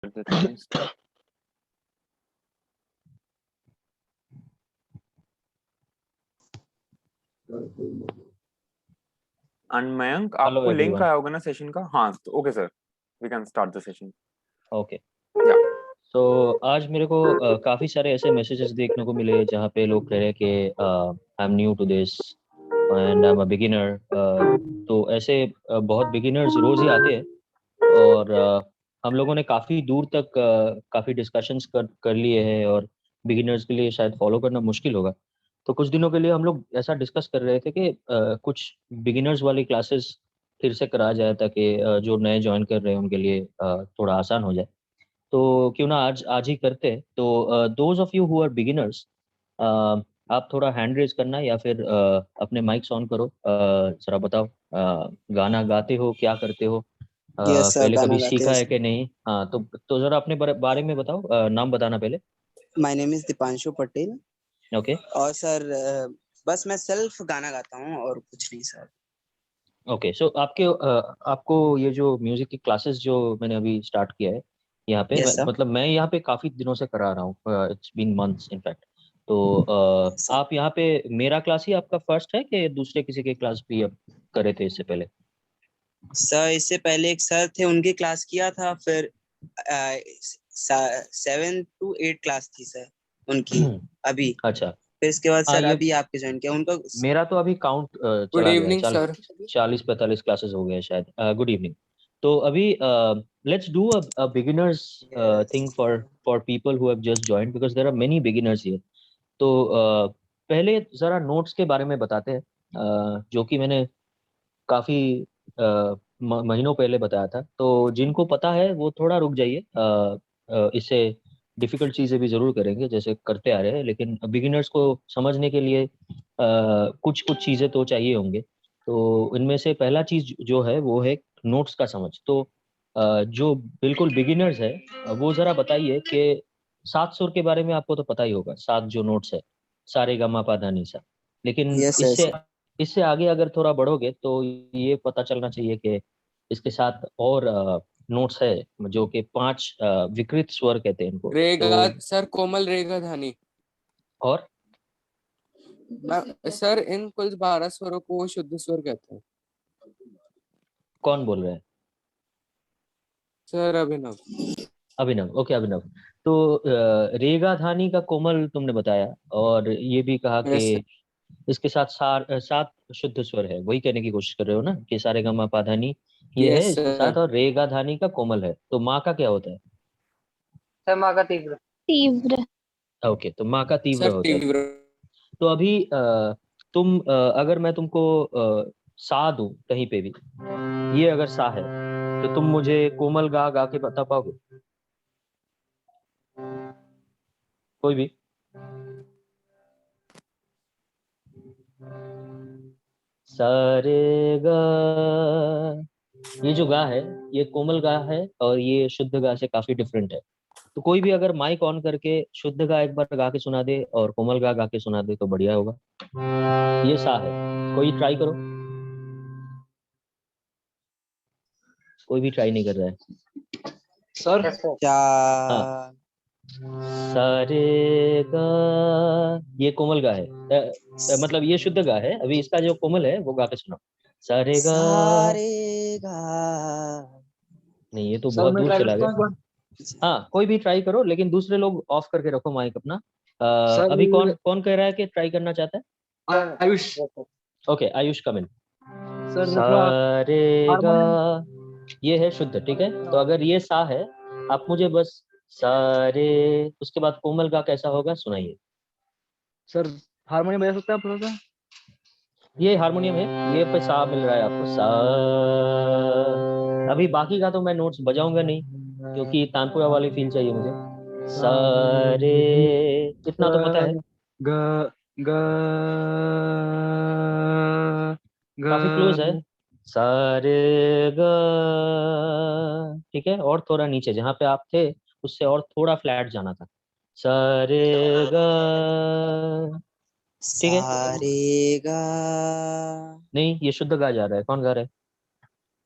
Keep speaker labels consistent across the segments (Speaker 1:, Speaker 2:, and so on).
Speaker 1: the session start. And Mayank, आपको link आया होगा ना सेशन का? हाँ, तो okay sir, we can start the session.
Speaker 2: Okay. तो आज मेरे को काफ़ी सारे ऐसे मैसेजेस देखने को मिले जहाँ पे लोग कह रहे हैं कि I am new to this and I am a beginner. तो ऐसे बहुत बिगिनर्स रोज़ ही आते हैं और हम लोगों ने काफ़ी दूर तक काफ़ी डिस्कशंस कर लिए हैं और बिगिनर्स के लिए शायद फॉलो करना मुश्किल होगा. तो कुछ दिनों के लिए हम लोग ऐसा डिस्कस कर रहे थे कि कुछ बिगिनर्स वाली क्लासेस फिर से कराया जाए ताकि जो नए ज्वाइन कर रहे हैं उनके लिए थोड़ा आसान हो जाए. तो क्यों ना आज ही करते हैं. तो those of you who are beginners, आप थोड़ा हैंड रेज करना या फिर अपने माइक्स ऑन करो. जरा बताओ, गाना गाते हो, क्या करते हो,
Speaker 3: Yes, sir,
Speaker 2: पहले
Speaker 3: गाना
Speaker 2: कभी
Speaker 3: गाते
Speaker 2: सीखा
Speaker 3: हैं
Speaker 2: है
Speaker 3: sir.
Speaker 2: कि नहीं? हाँ, तो जरा अपने बारे में बताओ. नाम बताना पहले.
Speaker 3: My name is Deepanshu Patel.
Speaker 2: Okay.
Speaker 3: और सर बस मैं सेल्फ गाना गाता हूँ और कुछ नहीं सर.
Speaker 2: ओके. सो आपको ये जो म्यूजिक की क्लासेस जो मैंने अभी स्टार्ट किया है यहाँ पे,
Speaker 3: Yes, sir.
Speaker 2: मतलब मैं यहाँ पे काफी दिनों से करा रहा हूँ. It's been months in fact. तो
Speaker 3: sir.
Speaker 2: आप यहाँ पे मेरा क्लास ही आपका फर्स्ट है कि दूसरे किसी के क्लास भी आप करे थे इससे पहले?
Speaker 3: सर इससे पहले एक सर थे, उनकी क्लास किया था. फिर 7 to 8 क्लास थी सर उनकी अभी.
Speaker 2: अच्छा.
Speaker 3: फिर इसके बाद
Speaker 2: हाँ,
Speaker 3: सर
Speaker 2: ये
Speaker 3: अभी आपके ज्वाइन किया उनका.
Speaker 2: मेरा तो अभी काउंट
Speaker 1: गुड
Speaker 2: चला गया है.
Speaker 1: Evening sir.
Speaker 2: 40-45 क्लासेस हो गए हैं शायद. Good evening. तो अभी let's do a beginners thing for people who have just joined because there are many beginners here. तो पहले जरा नोट्स के बारे में बताते हैं, जो कि मैंने काफी महीनों पहले बताया था. तो जिनको पता है वो थोड़ा रुक जाइए. इससे डिफिकल्ट चीजें भी जरूर करेंगे जैसे करते आ रहे हैं, लेकिन बिगिनर्स को समझने के लिए कुछ कुछ चीजें तो चाहिए होंगे. तो इनमें से पहला चीज जो है वो है नोट्स का समझ. तो जो बिल्कुल बिगिनर्स है वो जरा बताइए कि 7 सुर के बारे में आपको तो पता ही होगा. 7 जो नोट्स है, सारे गा मा पा धा नी सा. लेकिन
Speaker 3: Yes,
Speaker 2: इससे
Speaker 3: sir.
Speaker 2: इससे आगे अगर थोड़ा बढ़ोगे तो ये पता चलना चाहिए कि इसके साथ और नोट्स है जो कि 5 विकृत स्वर कहते हैं इनको.
Speaker 1: रेगा
Speaker 2: तो
Speaker 1: सर, कोमल रेगा धानी.
Speaker 2: और
Speaker 1: सर इन कुल 12 स्वरों को शुद्ध स्वर कहते हैं.
Speaker 2: कौन बोल रहे हैं?
Speaker 1: सर अभिनव.
Speaker 2: अभिनव. ओके, अभिनव. तो रेगा धानी का कोमल तुमने बताया और ये भी कहा
Speaker 1: यस सर.
Speaker 2: कि इसके साथ 7 शुद्ध स्वर है. वही कहने की कोशिश कर रहे हो ना कि सारे गा मा पा धा नी ये है
Speaker 1: यस
Speaker 2: इसके साथ,
Speaker 1: सर.
Speaker 2: और रेगा धानी का कोमल है. तो माँ का क्या होता है?
Speaker 4: सर माँ का तीव्र. तीव्र.
Speaker 2: ओके, तो माँ का तीव्र
Speaker 1: सर
Speaker 2: होता है.
Speaker 1: तीव्र.
Speaker 2: तो अभी तुम अगर मैं तुमको सा दूं कहीं पे भी, ये अगर सा है तो तुम मुझे कोमल गा गा के बता पाओगे? कोई भी? सारे गा. ये जो गा है ये कोमल गा है और ये शुद्ध गा से काफी डिफरेंट है. तो कोई भी अगर माइक ऑन करके शुद्ध गा एक बार गा के सुना दे और कोमल गा गा के सुना दे तो बढ़िया होगा. ये सा है. कोई ट्राई करो. कोई भी ट्राई नहीं कर रहा है.
Speaker 4: सर
Speaker 3: क्या
Speaker 2: हाँ. सारे गा. ये कोमल गा है. मतलब ये शुद्ध गा है. अभी इसका जो कोमल है वो गा के सुनाओ. सारे गा.
Speaker 3: सारे गा.
Speaker 2: नहीं, ये तो बहुत दूर चला गया. हाँ, कोई भी ट्राई करो लेकिन दूसरे लोग ऑफ करके रखो माइक अपना. अभी कौन कौन कह रहा है कि ट्राई करना चाहता है?
Speaker 4: आयुष.
Speaker 2: ओके, आयुष कम इन.
Speaker 4: सर
Speaker 2: सारे गा. ये है शुद्ध, ठीक है. तो अगर ये सा है, आप मुझे बस सारे, उसके बाद कोमल गा कैसा होगा सुनाइए.
Speaker 4: सर हारमोनियम बजा सकते हैं आप थोड़ा सा?
Speaker 2: ये हारमोनियम है. ये पे सा मिल रहा है आपको, सा. अभी बाकी का तो मैं नोट्स बजाऊंगा नहीं क्योंकि तानपुरा वाली फील चाहिए मुझे. सारे, इतना तो पता है.
Speaker 4: ग ग
Speaker 2: काफी क्लोज है. सारे ग. ठीक है, और थोड़ा नीचे जहाँ पे आप थे उससे और थोड़ा फ्लैट जाना था. सारे ग. ठीक है.
Speaker 3: सारे गा.
Speaker 2: नहीं, ये शुद्ध गा जा रहा है. कौन गा रहा है?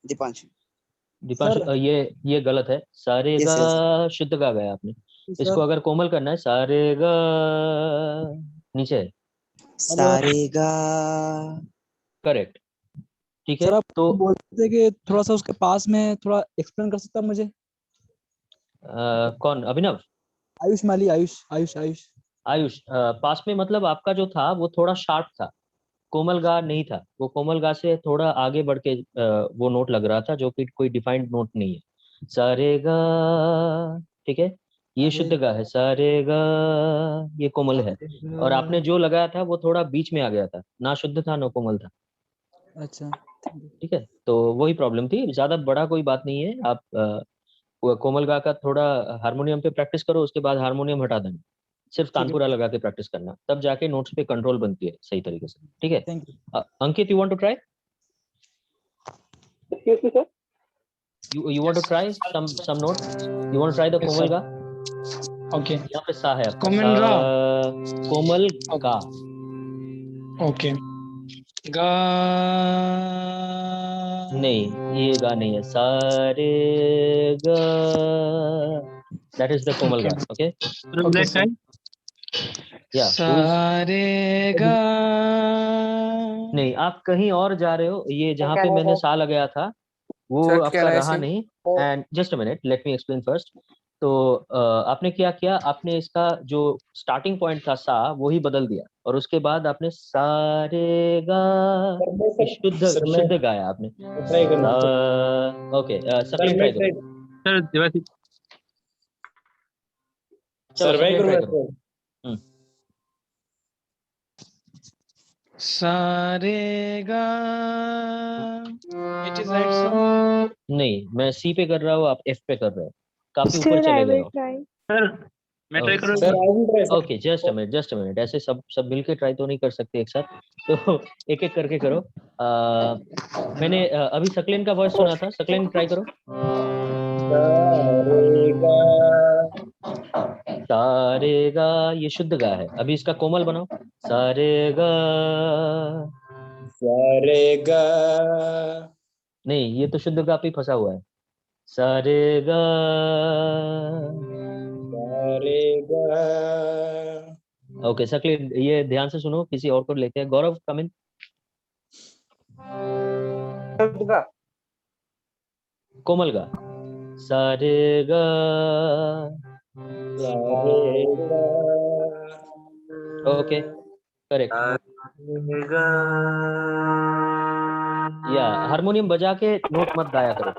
Speaker 3: दीपांशु.
Speaker 2: दीपांशु
Speaker 4: सर
Speaker 2: ये गलत है। सारे
Speaker 3: यस यस
Speaker 2: गा शुद्ध गा गया आपने। इसको
Speaker 4: सर
Speaker 2: अगर कोमल करना है, सारे गा नीचे है।
Speaker 3: सारेगा।
Speaker 2: करेक्ट। ठीक है
Speaker 4: सर आप
Speaker 2: तो
Speaker 4: बोलते कि थोड़ा सा उसके पास में थोड़ा एक्सप्लेन कर सकता मुझे?
Speaker 2: कौन? अभिनव?
Speaker 4: आयुष माली, आयुष आयुष आयुष।
Speaker 2: आयुष? पास में मतलब आपका जो था वो थोड़ा शार्प था, कोमल गा नहीं था। वो कोमल गा से थोड़ा आगे बढ़ के वो नोट लग रहा था, जो कि कोई डिफाइंड नोट नहीं है। सारे गा, ठीक है, ये शुद्ध गा है। सारे गा, ये कोमल है। और आपने जो लगाया था वो थोड़ा बीच में आ गया था, ना शुद्ध था ना कोमल था।
Speaker 4: अच्छा
Speaker 2: ठीक है, तो वही प्रॉब्लम थी, ज्यादा बड़ा कोई बात नहीं है। आप वो कोमल गा का थोड़ा हारमोनियम पे प्रैक्टिस करो, उसके बाद हारमोनियम हटा देना, सिर्फ
Speaker 4: ठीक है।
Speaker 2: तानपुरा लगा के प्रैक्टिस करना, तब जाके नोट्स पे कंट्रोल बनती है सही तरीके से। ठीक है।
Speaker 4: Thank you.
Speaker 2: Ankit, you want to try? You want to try some note? You want to try the
Speaker 5: Yes,
Speaker 2: Komal
Speaker 5: sir.
Speaker 2: गा?
Speaker 5: Okay.
Speaker 2: यहाँ पे सा है आपका,
Speaker 5: Common
Speaker 2: सा,
Speaker 5: Ga.
Speaker 2: कोमल गा।
Speaker 5: Okay. Ga.
Speaker 2: नहीं, ये गा नहीं है। सारे गा, that is the Komal
Speaker 5: Okay.
Speaker 2: गा। okay?
Speaker 5: Okay, sir.
Speaker 2: Yeah, who is?
Speaker 5: Sare ga.
Speaker 2: नहीं, आप कहीं और जा रहे हो। ये जहाँ पे मैंने सा लगाया था वो
Speaker 1: Sir,
Speaker 2: आपका
Speaker 1: can I
Speaker 2: रहा
Speaker 1: sing?
Speaker 2: नहीं। And just a minute, let me explain first. तो आपने क्या किया, आपने इसका जो स्टार्टिंग पॉइंट था सा, वो ही बदल दिया, और उसके बाद आपने सारे गा, ये शुद्ध शुद्ध गाया आपने।
Speaker 5: ट्राई करो।
Speaker 2: ओके, सकलेन ट्राई करो।
Speaker 5: सर देवासी।
Speaker 2: चलो
Speaker 5: सर मैं
Speaker 2: सकलेन ट्राई
Speaker 5: करूँगा
Speaker 2: करो।
Speaker 5: सर। सारे गा। It is right sir.
Speaker 2: नहीं, मैं सी पे कर रहा हूँ, आप एफ पे कर रहे हो, काफी ऊपर
Speaker 6: Still, I
Speaker 2: चले गए
Speaker 6: will
Speaker 2: हो।
Speaker 6: try.
Speaker 5: सर मैं ट्राई
Speaker 2: ओके
Speaker 5: करूँ sir. I will try sir.
Speaker 2: Okay, just a minute, ऐसे सब सब मिलके ट्राई तो नहीं कर सकते एक साथ, तो एक एक करके करो। मैंने अभी सकलेन का वॉइस सुना था, सकलेन ट्राई करो।
Speaker 5: सारे गा।
Speaker 2: सारे गा, ये शुद्ध गा है, अभी इसका कोमल बनाओ। सारे गा,
Speaker 5: सारे गा।
Speaker 2: नहीं, ये तो शुद्ध गा पे ही फंसा हुआ है। सारे गा,
Speaker 5: सारे गा।
Speaker 2: ओके सकलेन, ये ध्यान से सुनो, किसी और को लेते हैं। गौरव, कम इन। कोमल गा, सारे गा,
Speaker 5: सारे गा।
Speaker 2: Okay correct. या हारमोनियम बजा के नोट मत गाया करो,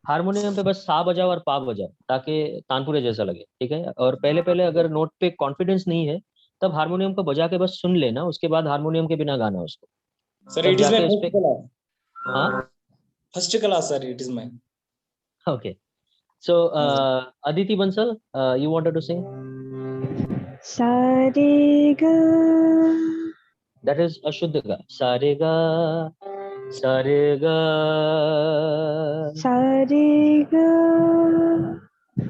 Speaker 2: हारमोनियम पे बस सा बजाओ और पा बजाओ, ताकि तानपुरे जैसा लगे। ठीक है, और पहले पहले अगर नोट पे कॉन्फिडेंस नहीं है, तब हारमोनियम को बजा के बस सुन लेना, उसके बाद हारमोनियम के बिना गाना उसको,
Speaker 5: सर
Speaker 2: तब
Speaker 5: इट इज माय
Speaker 2: जाके इस
Speaker 5: फर्स्ट
Speaker 2: पे।
Speaker 5: क्लास।
Speaker 2: हाँ
Speaker 5: first class sir it is my.
Speaker 2: Okay, so Aditi Bansal, you wanted to sing?
Speaker 6: Sarega,
Speaker 2: that is अशुद्ध गा। सारे गा, सारे गा,
Speaker 6: sarega,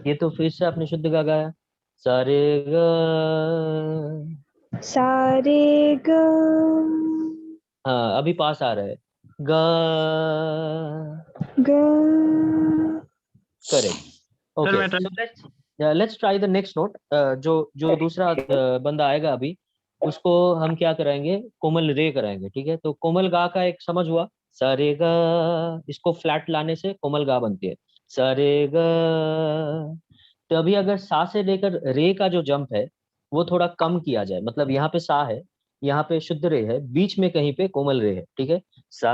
Speaker 2: ये तो फिर से आपने शुद्ध गा गाया। सारे गा,
Speaker 6: sarega,
Speaker 2: हाँ अभी पास आ रहा है। गा,
Speaker 6: ga,
Speaker 2: करेक्ट।
Speaker 5: सर
Speaker 2: ओके,
Speaker 5: मैं
Speaker 2: so let's try the next note. जो जो दूसरा बंदा आएगा अभी, उसको हम क्या कराएंगे, कोमल रे कराएंगे। ठीक है, तो कोमल गा का एक समझ हुआ। सारे गा, इसको फ्लैट लाने से कोमल गा बनती है। सारे गा, तो अभी अगर सा से लेकर रे का जो जंप है वो थोड़ा कम किया जाए, मतलब यहाँ पे सा है, यहाँ पे शुद्ध रे है, बीच में कहीं पे कोमल रे है। ठीक है, सा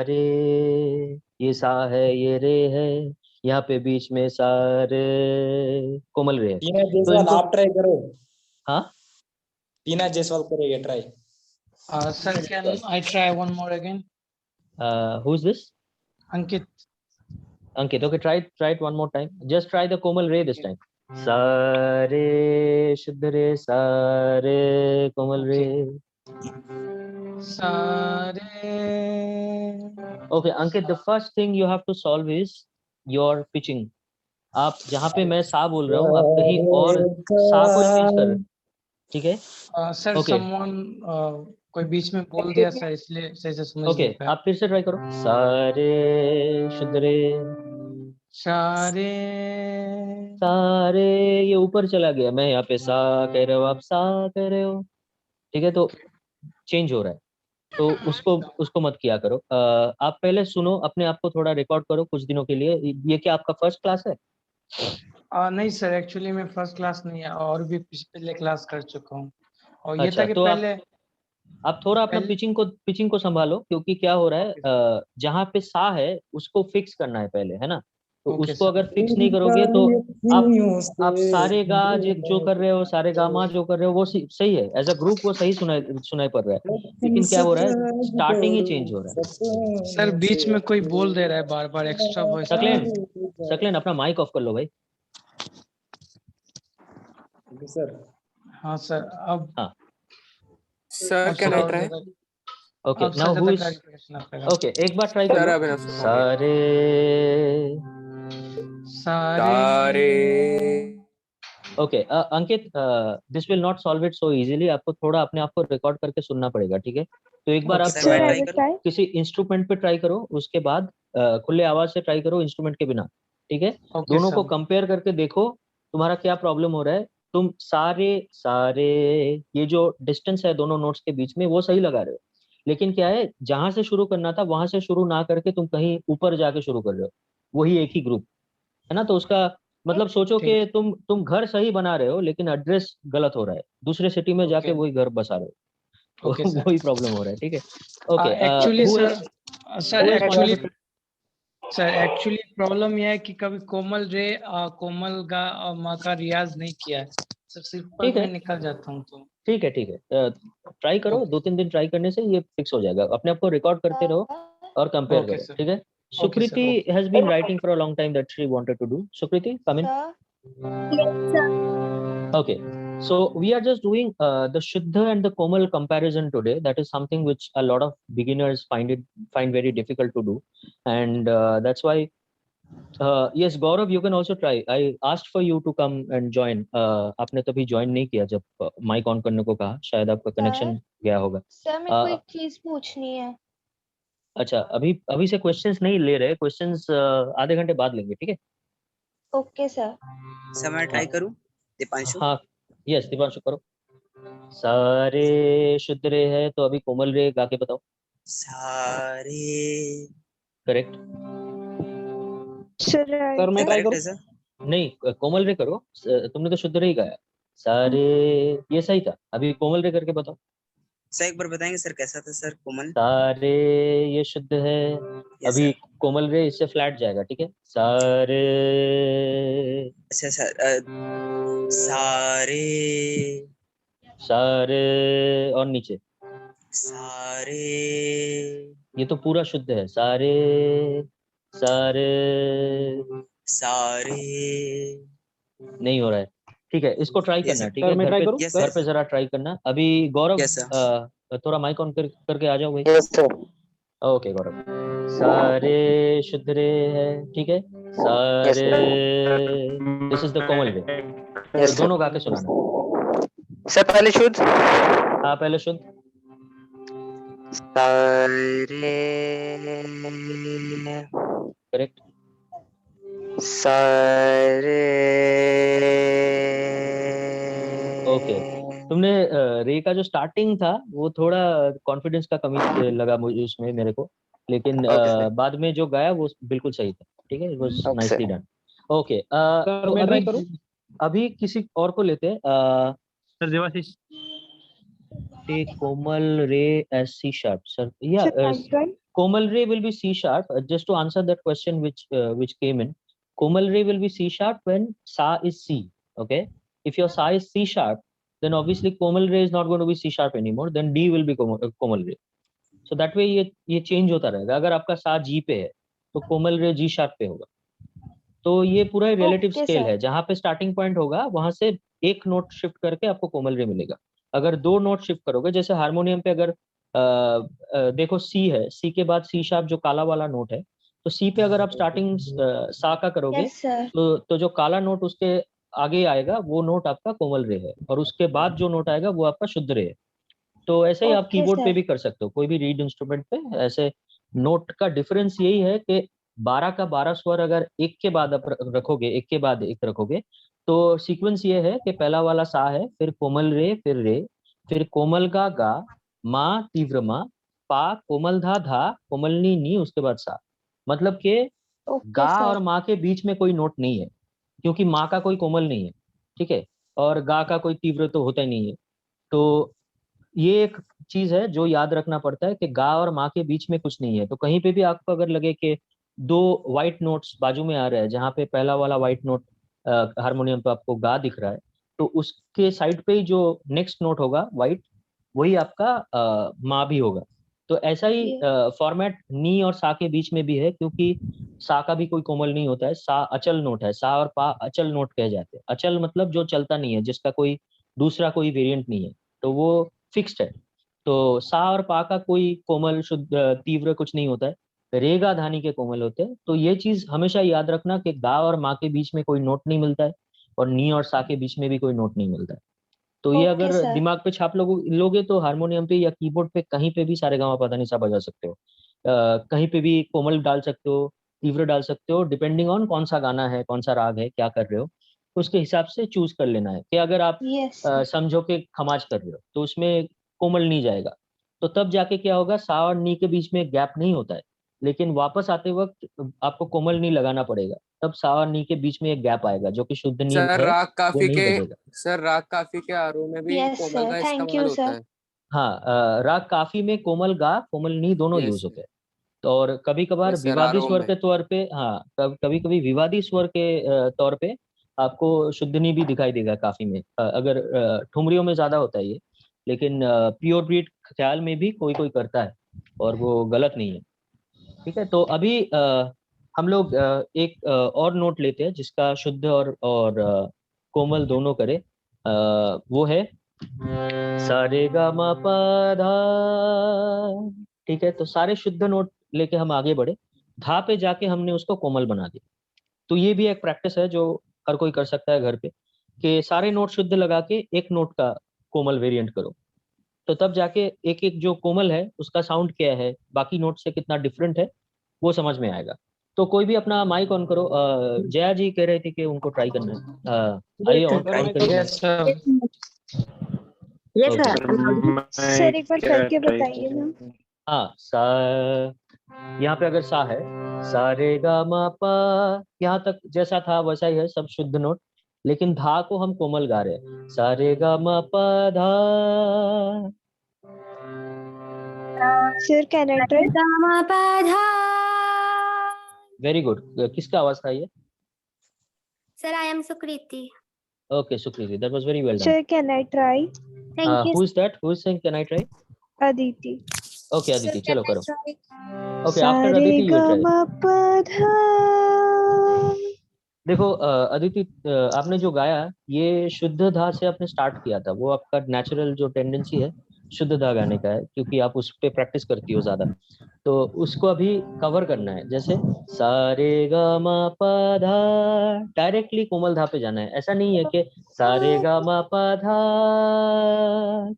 Speaker 2: रे, ये सा है, ये रे है, यहाँ पे बीच में सा रे, कोमल रे है।
Speaker 5: टीना
Speaker 2: तो
Speaker 5: जायसवाल
Speaker 2: इनको,
Speaker 5: आप ट्राई करो।
Speaker 2: हाँ
Speaker 5: टीना जायसवाल करेगा try.
Speaker 7: Sir, can I try one more again?
Speaker 2: Who is this?
Speaker 7: Ankit.
Speaker 2: Ankit, okay, try it one more time. Just try the komal re this time. Sa re, shuddh re, sa re, komal re.
Speaker 7: Sare.
Speaker 2: Okay, Ankit, the first thing you have to solve is your pitching. आप जहाँ पे मैं सा बोल रहा हूँ, आप कहीं और सा को चेंज कर रहे हो। ठीक है,
Speaker 7: Sir,
Speaker 2: Okay.
Speaker 7: someone कोई बीच में बोल दिया था, इसलिए सही से समझ
Speaker 2: ओके
Speaker 7: नहीं पाया।
Speaker 2: आप फिर से ट्राई करो। सा रे, शुद्ध रे,
Speaker 7: सारे
Speaker 2: सारे, ये ऊपर चला गया, मैं यहाँ पे सा कह रहे हो, आप सा कह रहे हो, ठीक है, तो चेंज हो रहा है, तो उसको उसको मत किया करो। आप पहले सुनो, अपने आप को थोड़ा रिकॉर्ड करो कुछ दिनों के लिए। ये क्या आपका फर्स्ट क्लास है?
Speaker 7: नहीं सर, एक्चुअली मैं फर्स्ट क्लास नहीं है, और भी पिछले क्लास कर चुका हूँ। और ये
Speaker 2: अच्छा,
Speaker 7: था कि
Speaker 2: तो
Speaker 7: पहले
Speaker 2: आप थोड़ा अपना
Speaker 7: पहले
Speaker 2: पिचिंग को संभालो, क्योंकि क्या हो रहा है, जहाँ पे सा है उसको फिक्स करना है पहले, है ना? तो
Speaker 7: ओके
Speaker 2: उसको
Speaker 7: सर।
Speaker 2: अगर फिक्स नहीं करोगे तो आप सारे गा जो कर रहे हो, सारे गामा जो कर रहे हो, वो सही है, एज अ ग्रुप वो सही सुनाई पड़ रहा है, लेकिन क्या हो रहा है, स्टार्टिंग ही चेंज हो रहा है।
Speaker 7: सर बीच में कोई बोल दे रहा है बार बार, एक्स्ट्रा वॉइस आ रहा
Speaker 2: सकलेन,
Speaker 7: है।
Speaker 2: सकलेन अपना माइक ऑफ कर लो भाई।
Speaker 5: सर
Speaker 7: हाँ सर, अब
Speaker 2: हाँ,
Speaker 1: Sir,
Speaker 7: अब
Speaker 1: can
Speaker 7: सर
Speaker 1: I
Speaker 7: और
Speaker 1: try?
Speaker 7: ज्यादा
Speaker 2: ओके,
Speaker 7: अब सर
Speaker 2: नाउ हु
Speaker 7: ज्यादा
Speaker 2: इज,
Speaker 7: क्लैरिफिकेशन आप लगा।
Speaker 2: ओके, एक बार ट्राई कर
Speaker 1: Sir,
Speaker 2: लो।
Speaker 1: Abhinav, sorry.
Speaker 2: सारे,
Speaker 7: सारे
Speaker 1: Tare.
Speaker 2: Okay, Ankit, this will not solve it so easily, आपको थोड़ा अपने आप को रिकॉर्ड करके सुनना पड़ेगा, ठीक है? तो एक बार
Speaker 7: ओके
Speaker 2: आप
Speaker 3: सर
Speaker 6: Sir,
Speaker 3: मैं
Speaker 6: I
Speaker 3: ट्राई
Speaker 6: will
Speaker 3: करूँ?
Speaker 6: try.
Speaker 2: किसी इंस्ट्रूमेंट पे ट्राई करो, उसके बाद खुले आवाज से ट्राई करो, इंस्ट्रूमेंट के बिना, ठीक है?
Speaker 7: ओके
Speaker 2: दोनों को
Speaker 7: सर।
Speaker 2: कंपेयर करके देखो तुम्हारा क्या प्रॉब्लम हो रहा है। तुम सारे सारे, ये जो डिस्टेंस है दोनों नोट्स के बीच में, वो सही लगा रहे हो, लेकिन क्या है, जहां से शुरू करना था वहां से शुरू ना करके तुम कहीं ऊपर जाके शुरू कर रहे हो, वही एक ही ग्रुप, है ना? तो उसका मतलब सोचो
Speaker 7: ठीक।
Speaker 2: कि तुम घर सही बना रहे हो, लेकिन एड्रेस गलत हो रहा है, दूसरे सिटी में जाके
Speaker 7: ओके
Speaker 2: वही घर बसा रहे हो,
Speaker 7: ओके
Speaker 2: तो
Speaker 7: सर।
Speaker 2: वही प्रॉब्लम हो रहा है, ठीक है? Okay,
Speaker 7: actually
Speaker 2: who
Speaker 7: sir, sir
Speaker 2: is
Speaker 7: actually
Speaker 2: trying?
Speaker 7: Sir actually problem यह है कि कभी कोमल रे कोमल गा और माँ का रियाज नहीं किया है सर, सिर्फ पद
Speaker 2: ठीक है,
Speaker 7: में निकल जाता हूँ तो।
Speaker 2: ठीक है, ठीक है, ट्राई करो,
Speaker 7: ओके
Speaker 2: 2-3 दिन ट्राई करने से ये फिक्स हो जाएगा, अपने आप को रिकॉर्ड करते रहो और कंपेयर
Speaker 7: ओके
Speaker 2: करो,
Speaker 7: सर।
Speaker 2: ठीक है?
Speaker 7: Okay sir.
Speaker 2: Sukriti has been writing for a long time that she wanted to do. Sukriti, come in. Okay, so we are just doing the Shuddha and the Komal comparison today. That is something which a lot of beginners find very difficult to do, and that's why. Yes, Gaurav, you can also try. I asked for you to come and join. आपने तभी join नहीं किया जब mic on करने को कहा, शायद आपका connection गया होगा।
Speaker 6: सर मेरे को
Speaker 2: Uh,
Speaker 6: एक चीज पूछनी है।
Speaker 2: अच्छा, अभी अभी से questions नहीं ले रहे, questions आधे घंटे बाद लेंगे, ठीक है?
Speaker 6: Okay sir.
Speaker 3: सर मैं ट्राई करूँ? दीपांशु?
Speaker 2: हाँ, yes, दीपांशु करो। सारे शुद्ध रे है, तो अभी कोमल रे गा के बताओ।
Speaker 3: सारे।
Speaker 2: करेक्ट?
Speaker 6: सर
Speaker 4: सर मैं ट्राई
Speaker 3: करेक्ट
Speaker 4: करूँ?
Speaker 3: है सर?
Speaker 2: नहीं, कोमल रे करो, तुमने तो शुद्ध रे ही गाया। सारे, ये सही था, अभी कोमल रे करके बताओ।
Speaker 3: सर एक बार बताएंगे सर कैसा था सर कोमल?
Speaker 2: सारे, ये शुद्ध है,
Speaker 3: यस
Speaker 2: अभी
Speaker 3: सर।
Speaker 2: कोमल रे इससे फ्लैट जाएगा, ठीक है? सारे,
Speaker 3: अच्छा सर, सारे।
Speaker 2: सारे, और नीचे,
Speaker 3: सारे।
Speaker 2: ये तो पूरा शुद्ध है, सारे सारे,
Speaker 3: सारे।
Speaker 2: नहीं हो रहा है, ठीक है? इसको ट्राई
Speaker 3: यस
Speaker 2: करना,
Speaker 3: सर।
Speaker 2: ठीक
Speaker 4: सर
Speaker 2: है?
Speaker 4: मैं
Speaker 2: घर
Speaker 4: ट्राई
Speaker 2: पे,
Speaker 4: करूँ?
Speaker 3: यस
Speaker 2: घर
Speaker 3: सर।
Speaker 2: पे जरा ट्राई करना। अभी गौरव,
Speaker 3: यस सर।
Speaker 2: थोड़ा माइक ऑन करके आ जाओ भाई।
Speaker 1: Yes, sir.
Speaker 2: ओके गौरव, सारे शुद्ध रे है, ठीक है?
Speaker 1: Yes,
Speaker 2: सारे,
Speaker 1: sir.
Speaker 2: दिस इज द कोमल रे,
Speaker 1: Yes, sir.
Speaker 2: दोनों गा के सुनाना।
Speaker 1: Sir, पहले शुद्ध।
Speaker 2: हाँ, पहले शुद्ध।
Speaker 1: सारे,
Speaker 2: करेक्ट?
Speaker 1: सारे।
Speaker 2: ओके, तुमने रे का जो स्टार्टिंग था वो थोड़ा कॉन्फिडेंस का कमी लगा मुझे उसमें, मेरे को, लेकिन
Speaker 1: Okay, sir.
Speaker 2: बाद में जो गाया वो बिल्कुल सही था, ठीक है? It was
Speaker 1: Okay,
Speaker 2: nicely
Speaker 1: sir.
Speaker 2: Done. Okay,
Speaker 4: sir
Speaker 2: तो
Speaker 4: मैं ट्राई करूँ?
Speaker 2: अभी किसी और को लेते हैं। सर देवाशीष, take कोमल रे as C sharp, sir. Yeah,
Speaker 6: sir I try.
Speaker 2: कोमल रे will be C sharp. Just to answer that question which came in, कोमल रे will be C sharp when sa is C. Okay, if your sa is C sharp, then obviously कोमल रे is not going to be C sharp anymore. Then D will be कोमल रे. So that way ये change होता रहेगा। अगर आपका सा G पे है तो कोमल रे G sharp पे होगा। तो ये पूरा रिलेटिव
Speaker 6: Okay,
Speaker 2: स्केल
Speaker 6: sir.
Speaker 2: है, जहाँ पे स्टार्टिंग पॉइंट होगा वहां से एक नोट शिफ्ट करके आपको कोमल रे मिलेगा। अगर 2 नोट शिफ्ट करोगे, जैसे हारमोनियम पे अगर देखो सी है, सी के बाद सी शार्प जो काला वाला नोट है, तो सी पे अगर आप स्टार्टिंग सा का करोगे,
Speaker 6: Yes sir.
Speaker 2: तो जो काला नोट उसके आगे आएगा वो नोट आपका कोमल रे है, और उसके बाद जो नोट आएगा वो आपका शुद्ध रे है। तो ऐसे ही आप
Speaker 6: Okay,
Speaker 2: कीबोर्ड पे
Speaker 6: sir.
Speaker 2: भी कर सकते हो, कोई भी रीड इंस्ट्रूमेंट पे ऐसे। नोट का डिफरेंस यही है कि 12 का 12 स्वर अगर एक के बाद आप रखोगे, एक के बाद एक रखोगे, तो सीक्वेंस ये है कि पहला वाला सा है, फिर कोमल रे, फिर कोमल गा, मा तीव्र मा, पा कोमल धा, कोमलनी नी, उसके बाद सा। मतलब कि
Speaker 6: ओके
Speaker 2: गा और
Speaker 6: सर।
Speaker 2: माँ के बीच में कोई नोट नहीं है, क्योंकि माँ का कोई कोमल नहीं है, ठीक है, और गा का कोई तीव्र तो होता ही नहीं है। तो ये एक चीज है जो याद रखना पड़ता है कि गा और माँ के बीच में कुछ नहीं है। तो कहीं पे भी आपको अगर लगे कि दो व्हाइट नोट्स बाजू में आ रहे हैं, जहाँ पे पहला वाला व्हाइट नोट हारमोनियम पे आपको गा दिख रहा है, तो उसके साइड पे ही जो नेक्स्ट नोट होगा व्हाइट, वही आपका माँ भी होगा। तो ऐसा ही
Speaker 6: ये
Speaker 2: फॉर्मेट नी और सा के बीच में भी है, क्योंकि सा का भी कोई कोमल नहीं होता है, सा अचल नोट है, सा और पा अचल नोट कहे जाते हैं। अचल मतलब जो चलता नहीं है, जिसका कोई दूसरा कोई वेरिएंट नहीं है, तो वो फिक्स्ड है। तो सा और पा का कोई कोमल शुद्ध तीव्र कुछ नहीं होता है, रेगा धानी के कोमल होते हैं। तो ये चीज हमेशा याद रखना कि गा और मा के बीच में कोई नोट नहीं मिलता है, और नी और सा के बीच में भी कोई नोट नहीं मिलता है। तो ये
Speaker 6: ओके
Speaker 2: अगर
Speaker 6: सर।
Speaker 2: दिमाग पे छाप लोगे तो हारमोनियम पे या कीबोर्ड पे कहीं पे भी सारे गामा पा धा नी सा बजा सकते हो। कहीं पे भी कोमल डाल सकते हो, तीव्र डाल सकते हो, डिपेंडिंग ऑन कौन सा गाना है, कौन सा राग है, क्या कर रहे हो, उसके हिसाब से चूज कर लेना है। कि अगर आप
Speaker 6: यस सर।
Speaker 2: समझो कि खमाज कर रहे हो, तो उसमें कोमल नहीं जाएगा, तो तब जाके क्या होगा, सा और नी के बीच में गैप नहीं होता है, लेकिन वापस आते वक्त आपको कोमल नी लगाना पड़ेगा, तब सा और नी के बीच में एक गैप आएगा, जो कि शुद्ध नी
Speaker 1: सर
Speaker 2: है,
Speaker 1: राग
Speaker 2: वो
Speaker 1: काफी
Speaker 2: नहीं
Speaker 1: के
Speaker 2: बजेगा।
Speaker 1: सर राग काफी के आरोह में भी
Speaker 6: यस
Speaker 1: कोमल
Speaker 6: सर,
Speaker 1: का
Speaker 6: थैंक
Speaker 1: इस्तेमाल
Speaker 6: यू
Speaker 1: होता
Speaker 6: सर।
Speaker 1: है।
Speaker 2: हाँ, राग काफी में कोमल गा कोमल नी दोनों
Speaker 1: यस
Speaker 2: यूज होते हैं। तो और कभी कभार
Speaker 1: यस सर,
Speaker 2: विवादी
Speaker 1: आरोह
Speaker 2: स्वर
Speaker 1: में।
Speaker 2: के तौर पे, हाँ, कभी कभी विवादी स्वर के तौर पे आपको शुद्धनी भी दिखाई देगा काफी में, अगर ठुमरियों में ज्यादा होता है ये, लेकिन प्योर बीट ख्याल में भी कोई कोई करता है, और वो गलत नहीं है। ठीक है, तो अभी हम लोग एक और नोट लेते हैं जिसका शुद्ध और कोमल दोनों करे। वो है सा रे गा मा पा धा। ठीक है, तो सारे शुद्ध नोट लेके हम आगे बढ़े, धा पे जाके हमने उसको कोमल बना दिया। तो ये भी एक प्रैक्टिस है जो हर कोई कर सकता है घर पे, कि सारे नोट शुद्ध लगा के एक नोट का कोमल वेरिएंट करो, तो तब जाके एक एक जो कोमल है उसका साउंड क्या है, बाकी नोट से कितना डिफरेंट है, वो समझ में आएगा। तो कोई भी अपना माइक ऑन करो। जया जी कह रहे थे कि उनको ट्राई करना है, आइए ऑन
Speaker 3: ट्राई
Speaker 2: करिए।
Speaker 7: Yes sir.
Speaker 2: ओके,
Speaker 6: सर एक बार करके बताइए ना।
Speaker 2: हाँ, सा, यहाँ पे अगर सा है, सा रे गा मा पा, यहाँ तक जैसा था वैसा ही है, सब शुद्ध नोट, लेकिन धा को हम कोमल गा रहे हैं, सा रे गा मा पा धा।
Speaker 6: Sir can I try?
Speaker 2: Very good. किसका आवाज था ये?
Speaker 8: Sir, I am Sukriti.
Speaker 2: Okay, Sukriti, that was very well done.
Speaker 6: Sir can I try?
Speaker 8: Thank you.
Speaker 2: Who is that, who is saying can I try?
Speaker 6: Aditi.
Speaker 2: Okay Aditi, चलो करो। Okay,
Speaker 6: सा
Speaker 2: after
Speaker 6: रे
Speaker 2: Aditi you
Speaker 6: गा
Speaker 2: will try.
Speaker 6: मा पा धा।
Speaker 2: देखो अदिति, आपने जो गाया ये शुद्ध धा से आपने स्टार्ट किया था, वो आपका नेचुरल जो टेंडेंसी है शुद्ध धा गाने का है, क्योंकि आप उस पे प्रैक्टिस करती हो ज्यादा। तो उसको अभी कवर करना है, जैसे सा रे गा मा पा धा, डायरेक्टली कोमल धा पे जाना है। ऐसा नहीं है कि सा रे गा मा पा धा,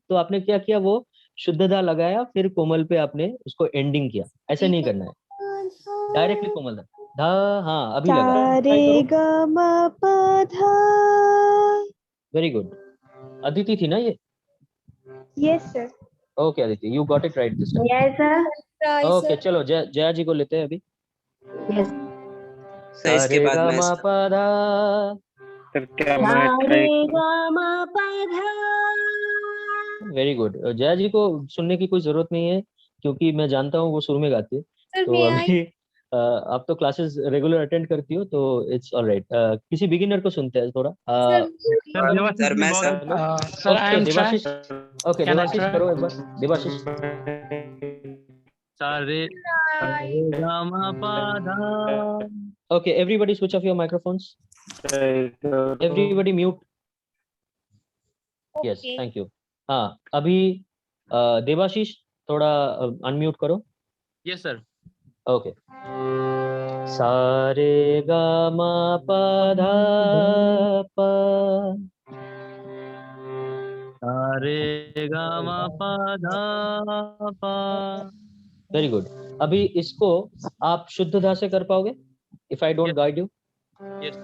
Speaker 2: तो आपने क्या किया, वो शुद्ध धा लगाया फिर कोमल पे आपने उसको एंडिंग किया, ऐसे नहीं करना है, डायरेक्टली कोमल धा धा। हाँ, अभी लगा,
Speaker 6: सा
Speaker 2: ट्राई
Speaker 6: रे
Speaker 2: करो।
Speaker 6: गा मा पा धा।
Speaker 2: Very good. अदिति थी ना ये?
Speaker 6: Yes sir.
Speaker 2: Okay Aditi, you got it right this time.
Speaker 8: Yes, sir.
Speaker 2: Okay, चलो जया जी को लेते हैं अभी।
Speaker 8: Yes.
Speaker 3: सर
Speaker 2: सा
Speaker 3: इसके
Speaker 2: रे
Speaker 3: बाद
Speaker 2: गा
Speaker 3: मैं
Speaker 2: मा पा धा। Very good. जया जी को सुनने की कोई जरूरत नहीं है, क्योंकि मैं जानता हूँ वो सुर में गाती है।
Speaker 8: Sir,
Speaker 2: तो
Speaker 8: may I?
Speaker 2: अभी आप तो क्लासेस रेगुलर अटेंड करती हो, तो इट्स ऑलराइट। किसी बिगिनर को सुनते हैं थोड़ा।
Speaker 3: सर मैं sir
Speaker 7: sir I
Speaker 2: okay
Speaker 7: am try.
Speaker 2: Devashish, okay
Speaker 7: can I
Speaker 2: Devashish
Speaker 7: try?
Speaker 2: करो एक बार, देवाशीष।
Speaker 7: सारे गा मा पा धा।
Speaker 2: Okay, everybody switch off your microphones, everybody mute. Yes,
Speaker 6: okay.
Speaker 2: Thank you. हाँ, अभी देवाशीष थोड़ा अनम्यूट करो।
Speaker 7: Yes sir.
Speaker 2: ओके, सा रे गा मा पा धा पा,
Speaker 7: सारे गा मा पा धा पा,
Speaker 2: वेरी गुड। अभी इसको आप शुद्ध धा से कर पाओगे if I don't guide you?
Speaker 7: Yes.